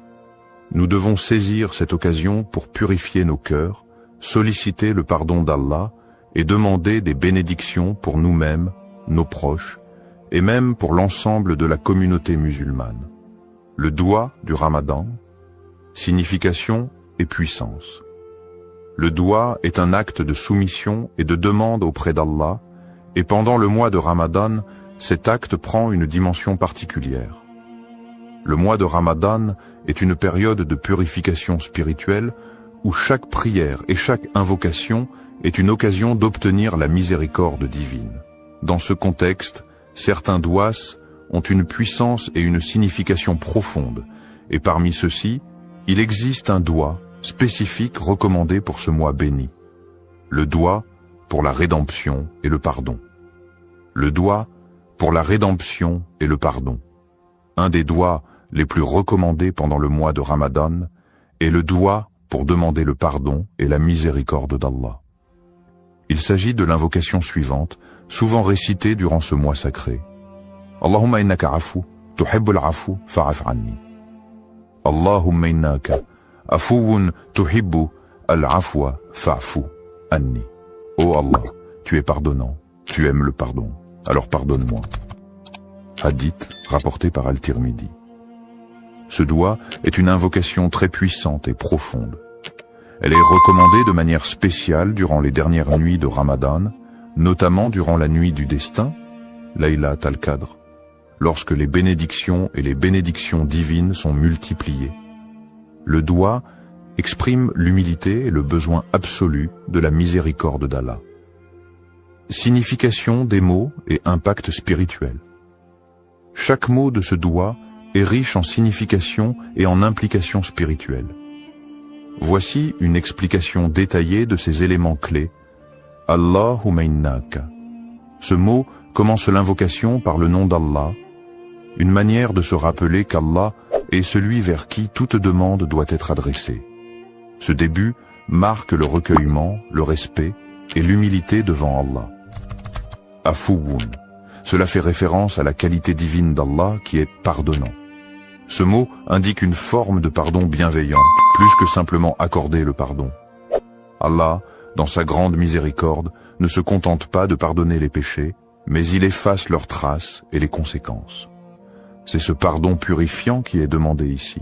Nous devons saisir cette occasion pour purifier nos cœurs, solliciter le pardon d'Allah et demander des bénédictions pour nous-mêmes, nos proches, et même pour l'ensemble de la communauté musulmane. Le doua du Ramadan, signification et puissance. Le doua est un acte de soumission et de demande auprès d'Allah, Et pendant le mois de Ramadan, cet acte prend une dimension particulière. Le mois de Ramadan est une période de purification spirituelle où chaque prière et chaque invocation est une occasion d'obtenir la miséricorde divine. Dans ce contexte, certains douas ont une puissance et une signification profonde, et parmi ceux-ci, il existe un doua spécifique recommandé pour ce mois béni. Le doua pour la rédemption et le pardon. Le doua pour la rédemption et le pardon. Un des douas les plus recommandés pendant le mois de Ramadan est le doua pour demander le pardon et la miséricorde d'Allah. Il s'agit de l'invocation suivante, souvent récitée durant ce mois sacré. Allahumma innaka afu, tuhibbul afu, fa'af anni. Allahumma innaka afuun tuhibbu al-afwa, fa'fu anni. Oh Allah, tu es pardonnant, tu aimes le pardon, alors pardonne-moi. Hadith rapporté par Al-Tirmidhi. Ce doua est une invocation très puissante et profonde. Elle est recommandée de manière spéciale durant les dernières nuits de Ramadan, notamment durant la nuit du destin, Laylat al-Qadr, lorsque les bénédictions et les bénédictions divines sont multipliées. Le doua exprime l'humilité et le besoin absolu de la miséricorde d'Allah. Signification des mots et impact spirituel. Chaque mot de ce doua est riche en signification et en implications spirituelles. Voici une explication détaillée de ces éléments clés. Allahumma innaka. Ce mot commence l'invocation par le nom d'Allah, une manière de se rappeler qu'Allah est celui vers qui toute demande doit être adressée. Ce début marque le recueillement, le respect et l'humilité devant Allah. Afuwun. Cela fait référence à la qualité divine d'Allah qui est pardonnant. Ce mot indique une forme de pardon bienveillant, plus que simplement accorder le pardon. Allah, dans sa grande miséricorde, ne se contente pas de pardonner les péchés, mais il efface leurs traces et les conséquences. C'est ce pardon purifiant qui est demandé ici.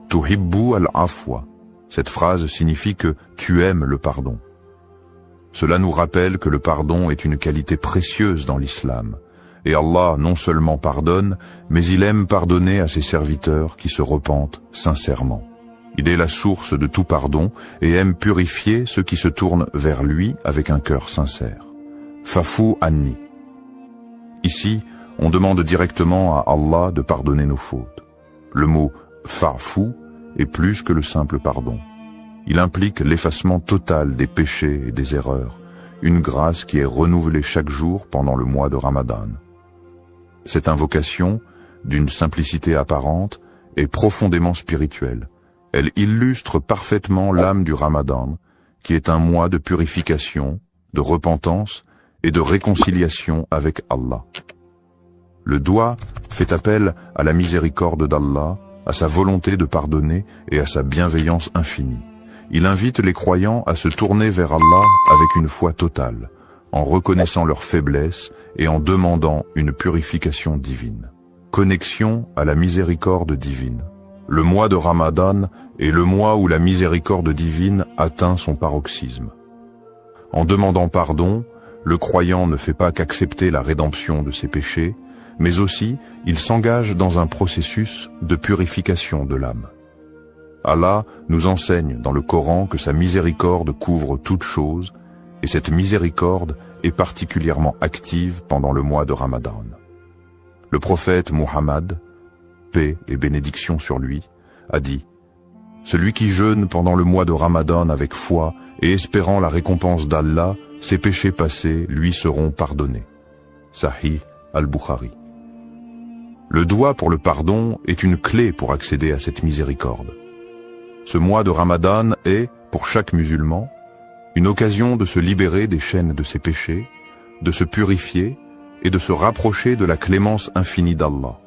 Tuhibbu al-afwa. Cette phrase signifie que tu aimes le pardon. Cela nous rappelle que le pardon est une qualité précieuse dans l'islam. Et Allah non seulement pardonne, mais il aime pardonner à ses serviteurs qui se repentent sincèrement. Il est la source de tout pardon et aime purifier ceux qui se tournent vers lui avec un cœur sincère. Fa'fu anni. Ici, on demande directement à Allah de pardonner nos fautes. Le mot fa'fu est plus que le simple pardon. Il implique l'effacement total des péchés et des erreurs, une grâce qui est renouvelée chaque jour pendant le mois de Ramadan. Cette invocation, d'une simplicité apparente, est profondément spirituelle. Elle illustre parfaitement l'âme du Ramadan, qui est un mois de purification, de repentance et de réconciliation avec Allah. Le doua fait appel à la miséricorde d'Allah, à sa volonté de pardonner et à sa bienveillance infinie. Il invite les croyants à se tourner vers Allah avec une foi totale, en reconnaissant leur faiblesse et en demandant une purification divine. Connexion à la miséricorde divine. Le mois de Ramadan est le mois où la miséricorde divine atteint son paroxysme. En demandant pardon, le croyant ne fait pas qu'accepter la rédemption de ses péchés, mais aussi il s'engage dans un processus de purification de l'âme. Allah nous enseigne dans le Coran que sa miséricorde couvre toutes choses, et cette miséricorde est particulièrement active pendant le mois de Ramadan. Le prophète Muhammad, paix et bénédiction sur lui, a dit « Celui qui jeûne pendant le mois de Ramadan avec foi et espérant la récompense d'Allah, ses péchés passés lui seront pardonnés. » Sahih al-Bukhari. Le doua pour le pardon est une clé pour accéder à cette miséricorde. Ce mois de Ramadan est, pour chaque musulman, une occasion de se libérer des chaînes de ses péchés, de se purifier et de se rapprocher de la clémence infinie d'Allah.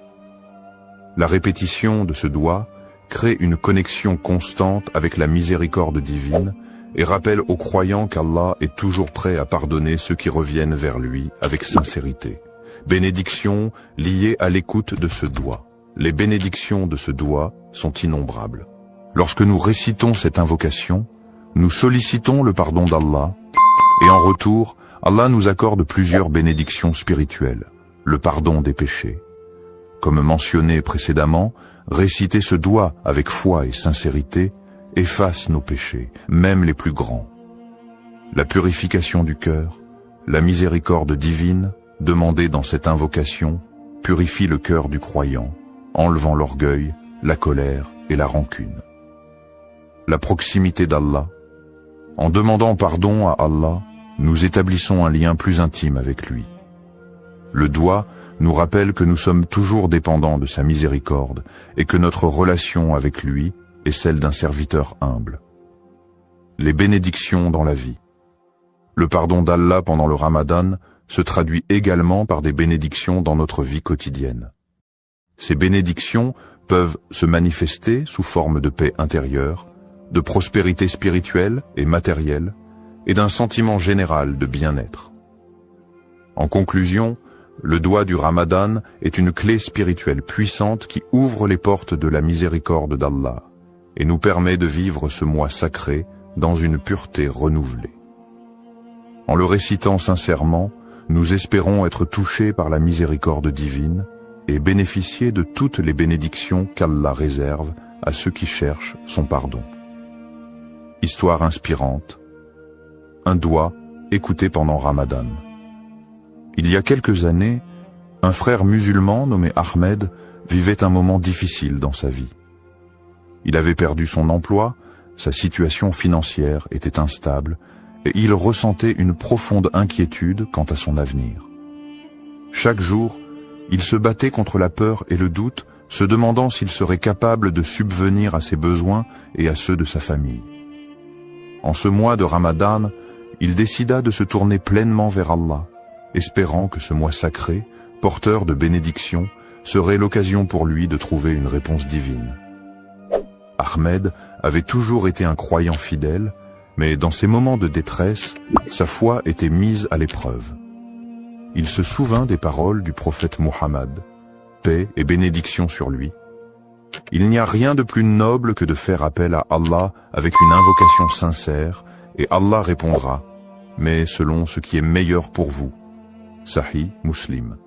La répétition de ce doua crée une connexion constante avec la miséricorde divine et rappelle aux croyants qu'Allah est toujours prêt à pardonner ceux qui reviennent vers lui avec sincérité. Bénédictions liées à l'écoute de ce doua. Les bénédictions de ce doua sont innombrables. Lorsque nous récitons cette invocation, nous sollicitons le pardon d'Allah et en retour, Allah nous accorde plusieurs bénédictions spirituelles, le pardon des péchés. Comme mentionné précédemment, réciter ce doua avec foi et sincérité efface nos péchés, même les plus grands. La purification du cœur, la miséricorde divine, demandée dans cette invocation, purifie le cœur du croyant, enlevant l'orgueil, la colère et la rancune. La proximité d'Allah. En demandant pardon à Allah, nous établissons un lien plus intime avec lui. Le doua nous rappelle que nous sommes toujours dépendants de sa miséricorde et que notre relation avec lui est celle d'un serviteur humble. Les bénédictions dans la vie. Le pardon d'Allah pendant le Ramadan se traduit également par des bénédictions dans notre vie quotidienne. Ces bénédictions peuvent se manifester sous forme de paix intérieure, de prospérité spirituelle et matérielle, et d'un sentiment général de bien-être. En conclusion, le doua du Ramadan est une clé spirituelle puissante qui ouvre les portes de la miséricorde d'Allah et nous permet de vivre ce mois sacré dans une pureté renouvelée. En le récitant sincèrement, nous espérons être touchés par la miséricorde divine et bénéficier de toutes les bénédictions qu'Allah réserve à ceux qui cherchent son pardon. Histoire inspirante. Un doua écouté pendant Ramadan. Il y a quelques années, un frère musulman nommé Ahmed vivait un moment difficile dans sa vie. Il avait perdu son emploi, sa situation financière était instable et il ressentait une profonde inquiétude quant à son avenir. Chaque jour, il se battait contre la peur et le doute, se demandant s'il serait capable de subvenir à ses besoins et à ceux de sa famille. En ce mois de Ramadan, il décida de se tourner pleinement vers Allah, espérant que ce mois sacré, porteur de bénédictions, serait l'occasion pour lui de trouver une réponse divine. Ahmed avait toujours été un croyant fidèle, mais dans ces moments de détresse, sa foi était mise à l'épreuve. Il se souvint des paroles du prophète Muhammad, paix et bénédiction sur lui. Il n'y a rien de plus noble que de faire appel à Allah avec une invocation sincère, et Allah répondra, mais selon ce qui est meilleur pour vous. Sahih Muslim.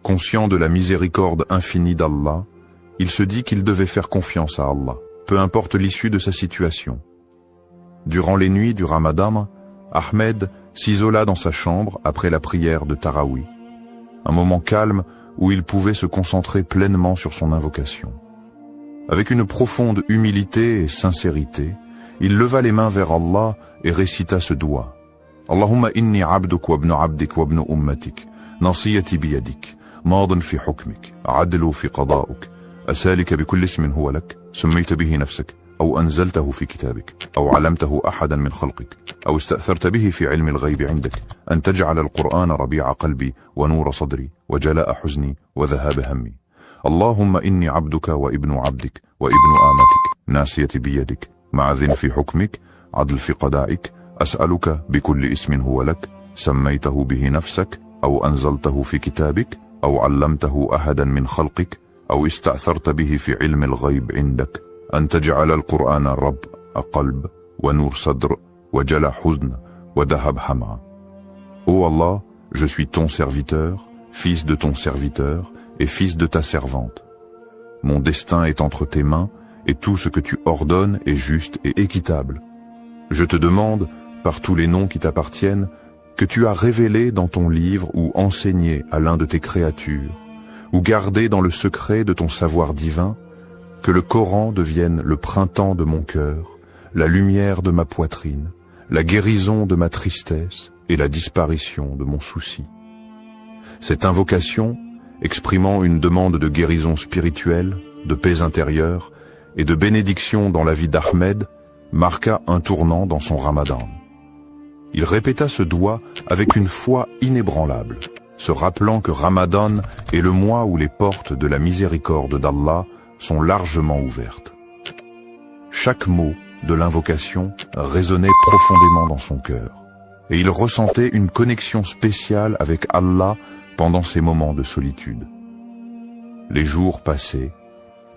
Conscient de la miséricorde infinie d'Allah, il se dit qu'il devait faire confiance à Allah, peu importe l'issue de sa situation. Durant les nuits du Ramadan, Ahmed s'isola dans sa chambre après la prière de Tarawih, un moment calme où il pouvait se concentrer pleinement sur son invocation. Avec une profonde humilité et sincérité, il leva les mains vers Allah et récita ce doua. Allahumma inni abduk wa ibnu abdik wa ibnu ummatik, nasiyati biyadik, maadin fi hukmik, adlu fi qada'uk, asalika bikulli ismin huwa lak, سميت به نفسك أو أنزلته في كتابك أو علمته أحدا من خلقك أو استأثرت به في علم الغيب عندك أن تجعل القرآن ربيع قلبي ونور صدري وجلاء حزني وذهاب همي اللهم إني عبدك وابن عبدك وابن آمتك ناسيتي بيدك معذ في حكمك عدل في قضائك أسألك بكل اسم هو لك سميته به نفسك أو أنزلته في كتابك أو علمته أحدا من خلقك أو استأثرت به في علم الغيب عندك أن تجعل القرآن رب قلب ونور صدر وجلاء حزن وذهب همع. Ô Allah, je suis ton serviteur, fils de ton serviteur et fils de ta servante. Mon destin est entre tes mains et tout ce que tu ordonnes est juste et équitable. Je te demande, par tous les noms qui t'appartiennent, que tu as révélé dans ton livre ou enseigné à l'un de tes créatures, ou gardé dans le secret de ton savoir divin, que le Coran devienne le printemps de mon cœur, la lumière de ma poitrine, la guérison de ma tristesse et la disparition de mon souci. Cette invocation, exprimant une demande de guérison spirituelle, de paix intérieure et de bénédiction dans la vie d'Ahmed, marqua un tournant dans son Ramadan. Il répéta ce doua avec une foi inébranlable, se rappelant que Ramadan est le mois où les portes de la miséricorde d'Allah sont largement ouvertes. Chaque mot de l'invocation résonnait profondément dans son cœur, et il ressentait une connexion spéciale avec Allah pendant ces moments de solitude. Les jours passaient,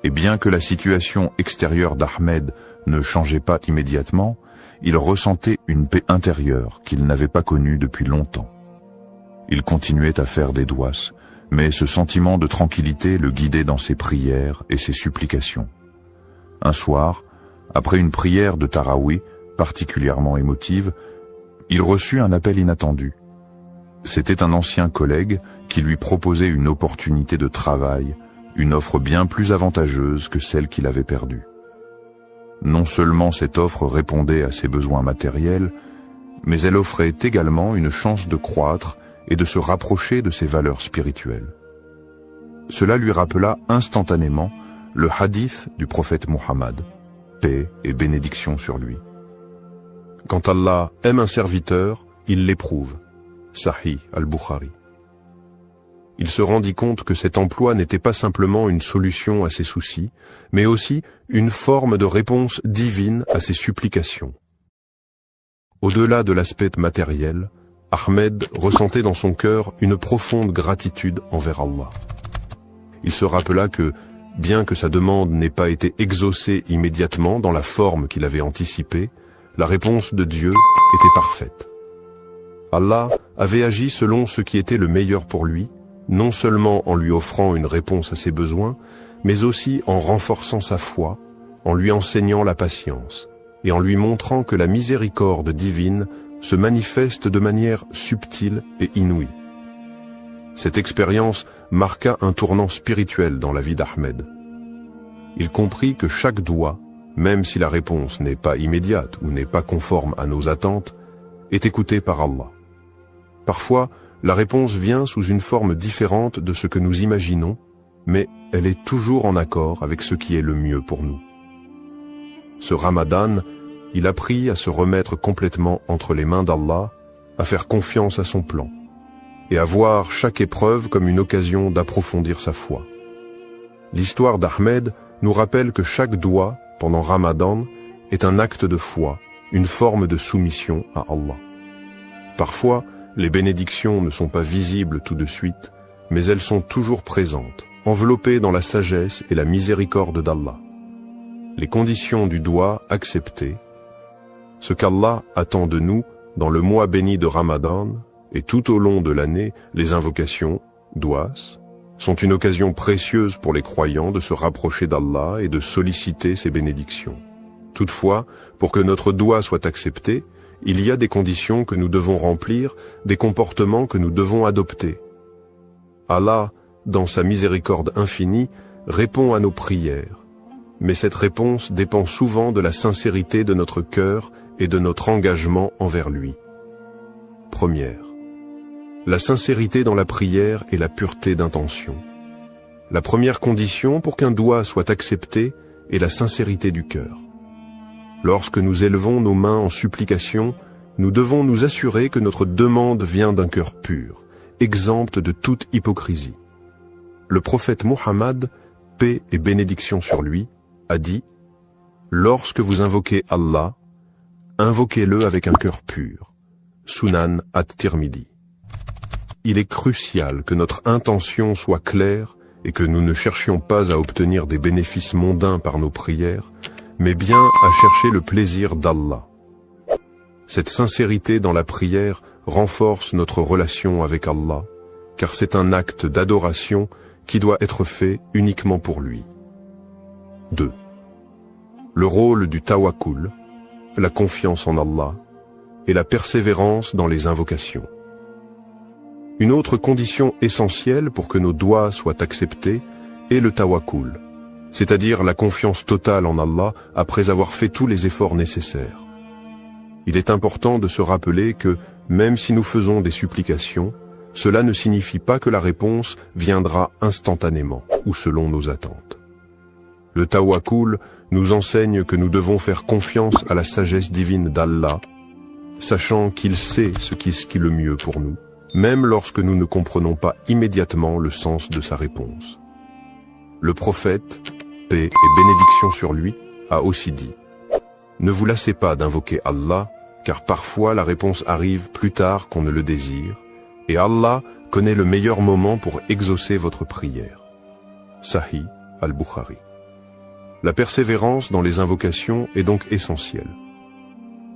et bien que la situation extérieure d'Ahmed ne changeait pas immédiatement, il ressentait une paix intérieure qu'il n'avait pas connue depuis longtemps. Il continuait à faire des douas, mais ce sentiment de tranquillité le guidait dans ses prières et ses supplications. Un soir, après une prière de Taraweeh particulièrement émotive, il reçut un appel inattendu. C'était un ancien collègue qui lui proposait une opportunité de travail, une offre bien plus avantageuse que celle qu'il avait perdue. Non seulement cette offre répondait à ses besoins matériels, mais elle offrait également une chance de croître et de se rapprocher de ses valeurs spirituelles. Cela lui rappela instantanément le hadith du prophète Muhammad, paix et bénédiction sur lui. Quand Allah aime un serviteur, il l'éprouve. Sahih al-Bukhari. Il se rendit compte que cet emploi n'était pas simplement une solution à ses soucis, mais aussi une forme de réponse divine à ses supplications. Au-delà de l'aspect matériel, Ahmed ressentait dans son cœur une profonde gratitude envers Allah. Il se rappela que, bien que sa demande n'ait pas été exaucée immédiatement dans la forme qu'il avait anticipée, la réponse de Dieu était parfaite. Allah avait agi selon ce qui était le meilleur pour lui, non seulement en lui offrant une réponse à ses besoins, mais aussi en renforçant sa foi, en lui enseignant la patience, et en lui montrant que la miséricorde divine se manifeste de manière subtile et inouïe. Cette expérience marqua un tournant spirituel dans la vie d'Ahmed. Il comprit que chaque doua, même si la réponse n'est pas immédiate ou n'est pas conforme à nos attentes, est écoutée par Allah. Parfois, la réponse vient sous une forme différente de ce que nous imaginons, mais elle est toujours en accord avec ce qui est le mieux pour nous. Ce Ramadan, il apprit à se remettre complètement entre les mains d'Allah, à faire confiance à son plan, et à voir chaque épreuve comme une occasion d'approfondir sa foi. L'histoire d'Ahmed nous rappelle que chaque doua, pendant Ramadan, est un acte de foi, une forme de soumission à Allah. Parfois, les bénédictions ne sont pas visibles tout de suite, mais elles sont toujours présentes, enveloppées dans la sagesse et la miséricorde d'Allah. Les conditions du doua acceptées, ce qu'Allah attend de nous dans le mois béni de Ramadan et tout au long de l'année, les invocations, douas, sont une occasion précieuse pour les croyants de se rapprocher d'Allah et de solliciter ses bénédictions. Toutefois, pour que notre doua soit accepté, il y a des conditions que nous devons remplir, des comportements que nous devons adopter. Allah, dans sa miséricorde infinie, répond à nos prières, mais cette réponse dépend souvent de la sincérité de notre cœur et de notre engagement envers lui. Première, la sincérité dans la prière et la pureté d'intention. La première condition pour qu'un doua soit accepté est la sincérité du cœur. Lorsque nous élevons nos mains en supplication, nous devons nous assurer que notre demande vient d'un cœur pur, exempt de toute hypocrisie. Le prophète Muhammad, paix et bénédiction sur lui, a dit « Lorsque vous invoquez Allah, invoquez-le avec un cœur pur. » Sunan at-Tirmidhi. Il est crucial que notre intention soit claire et que nous ne cherchions pas à obtenir des bénéfices mondains par nos prières, mais bien à chercher le plaisir d'Allah. Cette sincérité dans la prière renforce notre relation avec Allah, car c'est un acte d'adoration qui doit être fait uniquement pour lui. 2. Le rôle du tawakkul, la confiance en Allah, et la persévérance dans les invocations. Une autre condition essentielle pour que nos doua soient acceptés est le tawakkul, c'est-à-dire la confiance totale en Allah après avoir fait tous les efforts nécessaires. Il est important de se rappeler que, même si nous faisons des supplications, cela ne signifie pas que la réponse viendra instantanément ou selon nos attentes. Le tawakkul nous enseigne que nous devons faire confiance à la sagesse divine d'Allah, sachant qu'il sait ce qui est le mieux pour nous, même lorsque nous ne comprenons pas immédiatement le sens de sa réponse. Le prophète, paix et bénédiction sur lui, a aussi dit « Ne vous lassez pas d'invoquer Allah, car parfois la réponse arrive plus tard qu'on ne le désire, et Allah connaît le meilleur moment pour exaucer votre prière. » Sahih al-Bukhari. La persévérance dans les invocations est donc essentielle.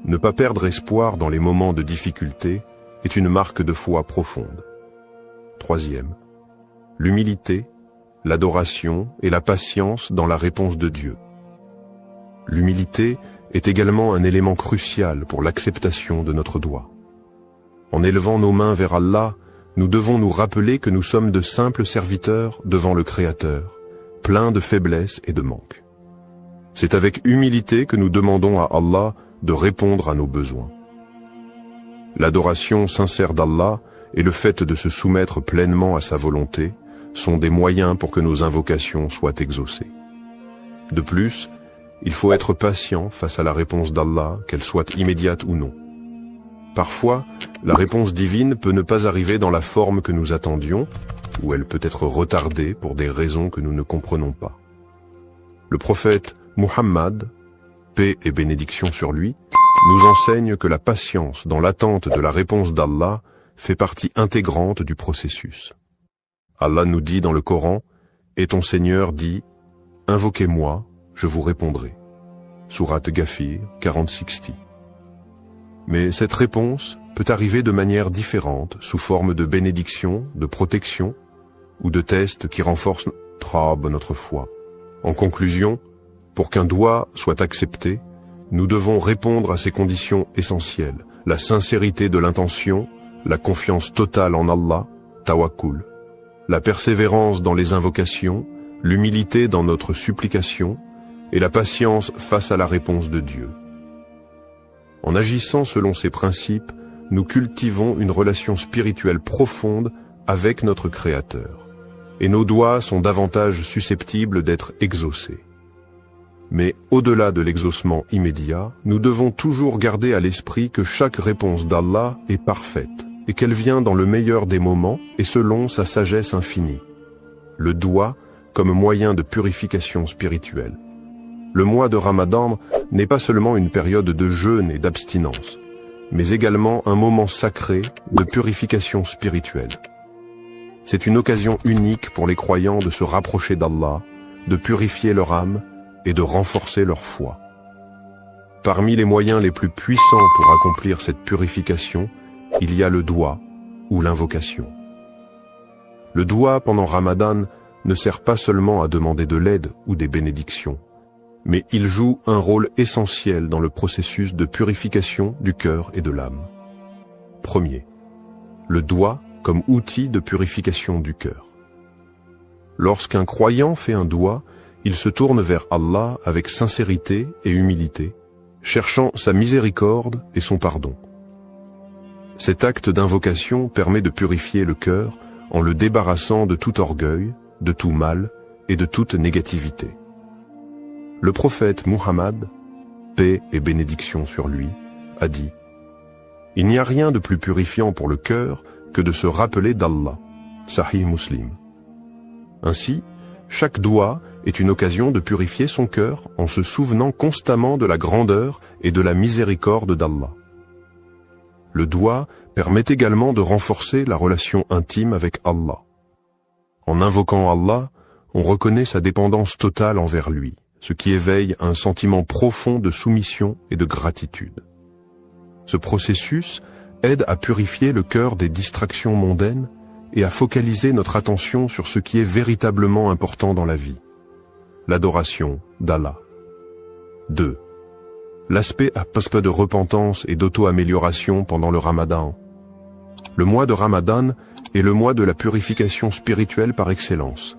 Ne pas perdre espoir dans les moments de difficulté est une marque de foi profonde. Troisième, l'humilité, l'adoration et la patience dans la réponse de Dieu. L'humilité est également un élément crucial pour l'acceptation de notre dua. En élevant nos mains vers Allah, nous devons nous rappeler que nous sommes de simples serviteurs devant le Créateur, pleins de faiblesses et de manques. C'est avec humilité que nous demandons à Allah de répondre à nos besoins. L'adoration sincère d'Allah et le fait de se soumettre pleinement à sa volonté sont des moyens pour que nos invocations soient exaucées. De plus, il faut être patient face à la réponse d'Allah, qu'elle soit immédiate ou non. Parfois, la réponse divine peut ne pas arriver dans la forme que nous attendions, ou elle peut être retardée pour des raisons que nous ne comprenons pas. Le prophète Muhammad, paix et bénédiction sur lui, nous enseigne que la patience dans l'attente de la réponse d'Allah fait partie intégrante du processus. Allah nous dit dans le Coran, « Et ton Seigneur dit, invoquez-moi, je vous répondrai. » Sourate Ghafir 40-60. Mais cette réponse peut arriver de manière différente, sous forme de bénédiction, de protection, ou de tests qui renforcent notre foi. En conclusion, pour qu'un doua soit accepté, nous devons répondre à ces conditions essentielles, la sincérité de l'intention, la confiance totale en Allah, tawakkul, la persévérance dans les invocations, l'humilité dans notre supplication et la patience face à la réponse de Dieu. En agissant selon ces principes, nous cultivons une relation spirituelle profonde avec notre Créateur, et nos doigts sont davantage susceptibles d'être exaucés. Mais au-delà de l'exaucement immédiat, nous devons toujours garder à l'esprit que chaque réponse d'Allah est parfaite, et qu'elle vient dans le meilleur des moments et selon sa sagesse infinie. Le doua comme moyen de purification spirituelle. Le mois de Ramadan n'est pas seulement une période de jeûne et d'abstinence, mais également un moment sacré de purification spirituelle. C'est une occasion unique pour les croyants de se rapprocher d'Allah, de purifier leur âme et de renforcer leur foi. Parmi les moyens les plus puissants pour accomplir cette purification, il y a le doua ou l'invocation. Le doua pendant Ramadan ne sert pas seulement à demander de l'aide ou des bénédictions, mais il joue un rôle essentiel dans le processus de purification du cœur et de l'âme. Premier, le doua comme outil de purification du cœur. Lorsqu'un croyant fait un doua, il se tourne vers Allah avec sincérité et humilité, cherchant sa miséricorde et son pardon. Cet acte d'invocation permet de purifier le cœur en le débarrassant de tout orgueil, de tout mal et de toute négativité. Le prophète Muhammad, paix et bénédiction sur lui, a dit « Il n'y a rien de plus purifiant pour le cœur que de se rappeler d'Allah. » Sahih Muslim. Ainsi, chaque doua est une occasion de purifier son cœur en se souvenant constamment de la grandeur et de la miséricorde d'Allah. Le doua permet également de renforcer la relation intime avec Allah. En invoquant Allah, on reconnaît sa dépendance totale envers lui, ce qui éveille un sentiment profond de soumission et de gratitude. Ce processus aide à purifier le cœur des distractions mondaines et à focaliser notre attention sur ce qui est véritablement important dans la vie, l'adoration d'Allah. 2. L'aspect de repentance et d'auto-amélioration pendant le Ramadan. Le mois de Ramadan est le mois de la purification spirituelle par excellence.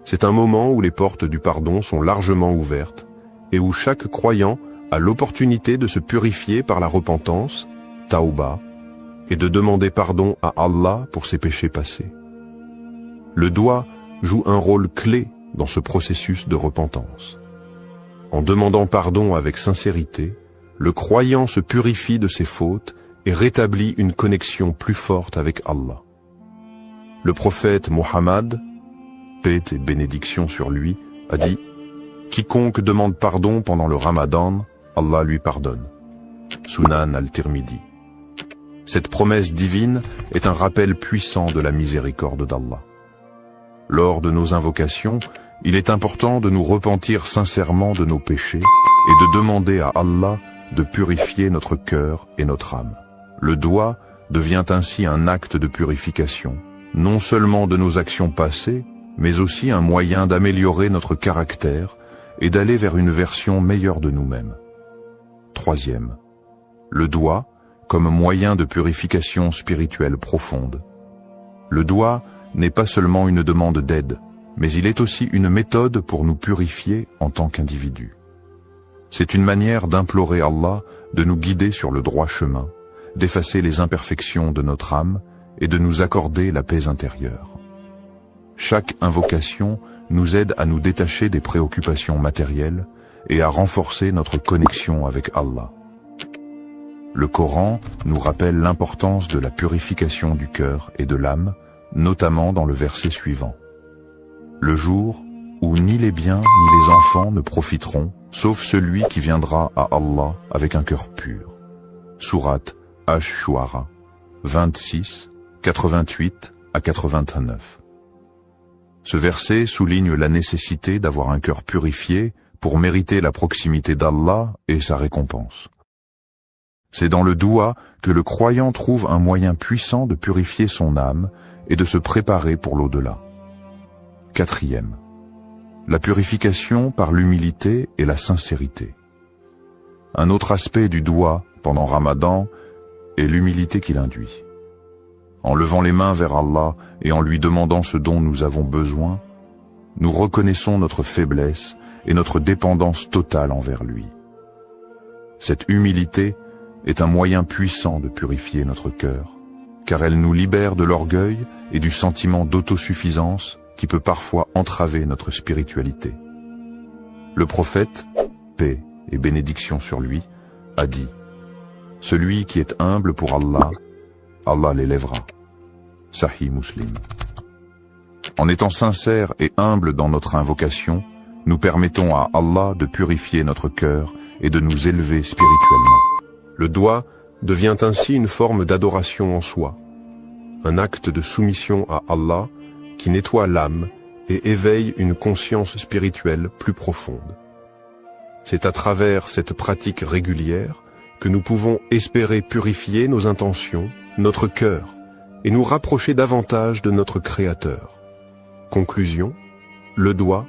C'est un moment où les portes du pardon sont largement ouvertes et où chaque croyant a l'opportunité de se purifier par la repentance, tauba, et de demander pardon à Allah pour ses péchés passés. Le doua joue un rôle clé dans ce processus de repentance. En demandant pardon avec sincérité, le croyant se purifie de ses fautes et rétablit une connexion plus forte avec Allah. Le prophète Muhammad, paix et bénédiction sur lui, a dit « Quiconque demande pardon pendant le Ramadan, Allah lui pardonne. » Sunan al-Tirmidhi. Cette promesse divine est un rappel puissant de la miséricorde d'Allah. Lors de nos invocations, il est important de nous repentir sincèrement de nos péchés et de demander à Allah de purifier notre cœur et notre âme. Le doigt devient ainsi un acte de purification, non seulement de nos actions passées, mais aussi un moyen d'améliorer notre caractère et d'aller vers une version meilleure de nous-mêmes. Troisième, le doigt comme moyen de purification spirituelle profonde. Le doigt n'est pas seulement une demande d'aide, mais il est aussi une méthode pour nous purifier en tant qu'individus. C'est une manière d'implorer Allah de nous guider sur le droit chemin, d'effacer les imperfections de notre âme et de nous accorder la paix intérieure. Chaque invocation nous aide à nous détacher des préoccupations matérielles et à renforcer notre connexion avec Allah. Le Coran nous rappelle l'importance de la purification du cœur et de l'âme, notamment dans le verset suivant. Le jour où ni les biens ni les enfants ne profiteront, sauf celui qui viendra à Allah avec un cœur pur. Sourate Ash-Shu'ara, 26, 88 à 89. Ce verset souligne la nécessité d'avoir un cœur purifié pour mériter la proximité d'Allah et sa récompense. C'est dans le doua que le croyant trouve un moyen puissant de purifier son âme et de se préparer pour l'au-delà. Quatrième, la purification par l'humilité et la sincérité. Un autre aspect du doua pendant Ramadan est l'humilité qu'il induit. En levant les mains vers Allah et en lui demandant ce dont nous avons besoin, nous reconnaissons notre faiblesse et notre dépendance totale envers lui. Cette humilité est un moyen puissant de purifier notre cœur, car elle nous libère de l'orgueil et du sentiment d'autosuffisance qui peut parfois entraver notre spiritualité. Le prophète, paix et bénédiction sur lui, a dit « Celui qui est humble pour Allah, Allah l'élèvera. » Sahih Muslim. En étant sincères et humbles dans notre invocation, nous permettons à Allah de purifier notre cœur et de nous élever spirituellement. Le doigt devient ainsi une forme d'adoration en soi, un acte de soumission à Allah qui nettoie l'âme et éveille une conscience spirituelle plus profonde. C'est à travers cette pratique régulière que nous pouvons espérer purifier nos intentions, notre cœur, et nous rapprocher davantage de notre Créateur. Conclusion, le doigt,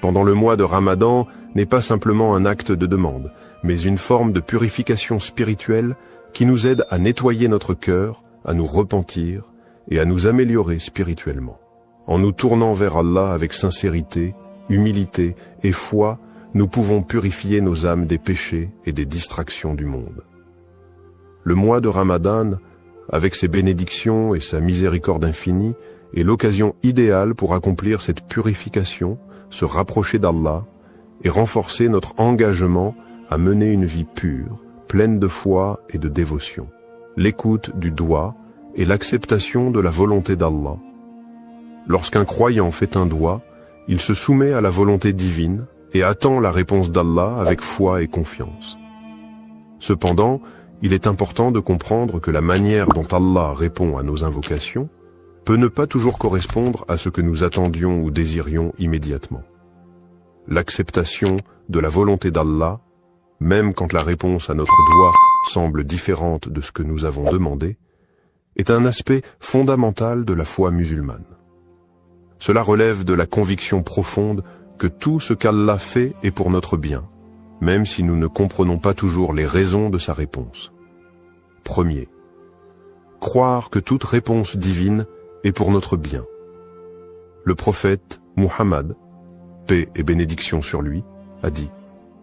pendant le mois de Ramadan, n'est pas simplement un acte de demande, mais une forme de purification spirituelle qui nous aide à nettoyer notre cœur, à nous repentir et à nous améliorer spirituellement. En nous tournant vers Allah avec sincérité, humilité et foi, nous pouvons purifier nos âmes des péchés et des distractions du monde. Le mois de Ramadan, avec ses bénédictions et sa miséricorde infinie, est l'occasion idéale pour accomplir cette purification, se rapprocher d'Allah et renforcer notre engagement à mener une vie pure, pleine de foi et de dévotion. L'écoute du doigt et l'acceptation de la volonté d'Allah. Lorsqu'un croyant fait un doigt, il se soumet à la volonté divine et attend la réponse d'Allah avec foi et confiance. Cependant, il est important de comprendre que la manière dont Allah répond à nos invocations peut ne pas toujours correspondre à ce que nous attendions ou désirions immédiatement. L'acceptation de la volonté d'Allah, même quand la réponse à notre doigt semble différente de ce que nous avons demandé, est un aspect fondamental de la foi musulmane. Cela relève de la conviction profonde que tout ce qu'Allah fait est pour notre bien, même si nous ne comprenons pas toujours les raisons de sa réponse. Premier, croire que toute réponse divine est pour notre bien. Le prophète Muhammad, paix et bénédiction sur lui, a dit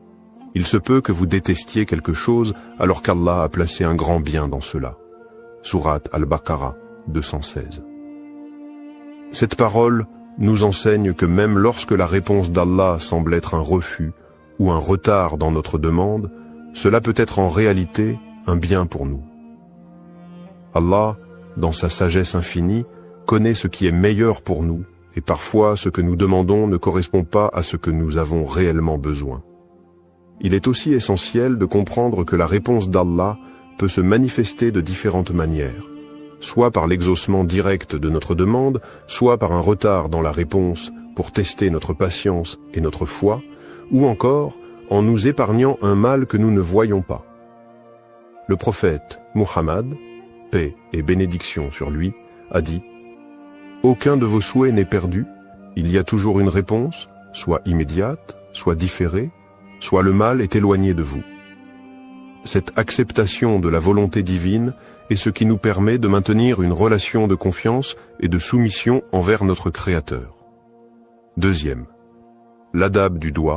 « Il se peut que vous détestiez quelque chose alors qu'Allah a placé un grand bien dans cela. » Sourate Al-Baqarah 216. Cette parole nous enseigne que même lorsque la réponse d'Allah semble être un refus ou un retard dans notre demande, cela peut être en réalité un bien pour nous. Allah, dans sa sagesse infinie, connaît ce qui est meilleur pour nous, et parfois ce que nous demandons ne correspond pas à ce que nous avons réellement besoin. Il est aussi essentiel de comprendre que la réponse d'Allah peut se manifester de différentes manières, soit par l'exaucement direct de notre demande, soit par un retard dans la réponse pour tester notre patience et notre foi, ou encore en nous épargnant un mal que nous ne voyons pas. Le prophète Muhammad, paix et bénédiction sur lui, a dit « Aucun de vos souhaits n'est perdu, il y a toujours une réponse, soit immédiate, soit différée, soit le mal est éloigné de vous. » Cette acceptation de la volonté divine est ce qui nous permet de maintenir une relation de confiance et de soumission envers notre Créateur. Deuxième, l'adab du doigt.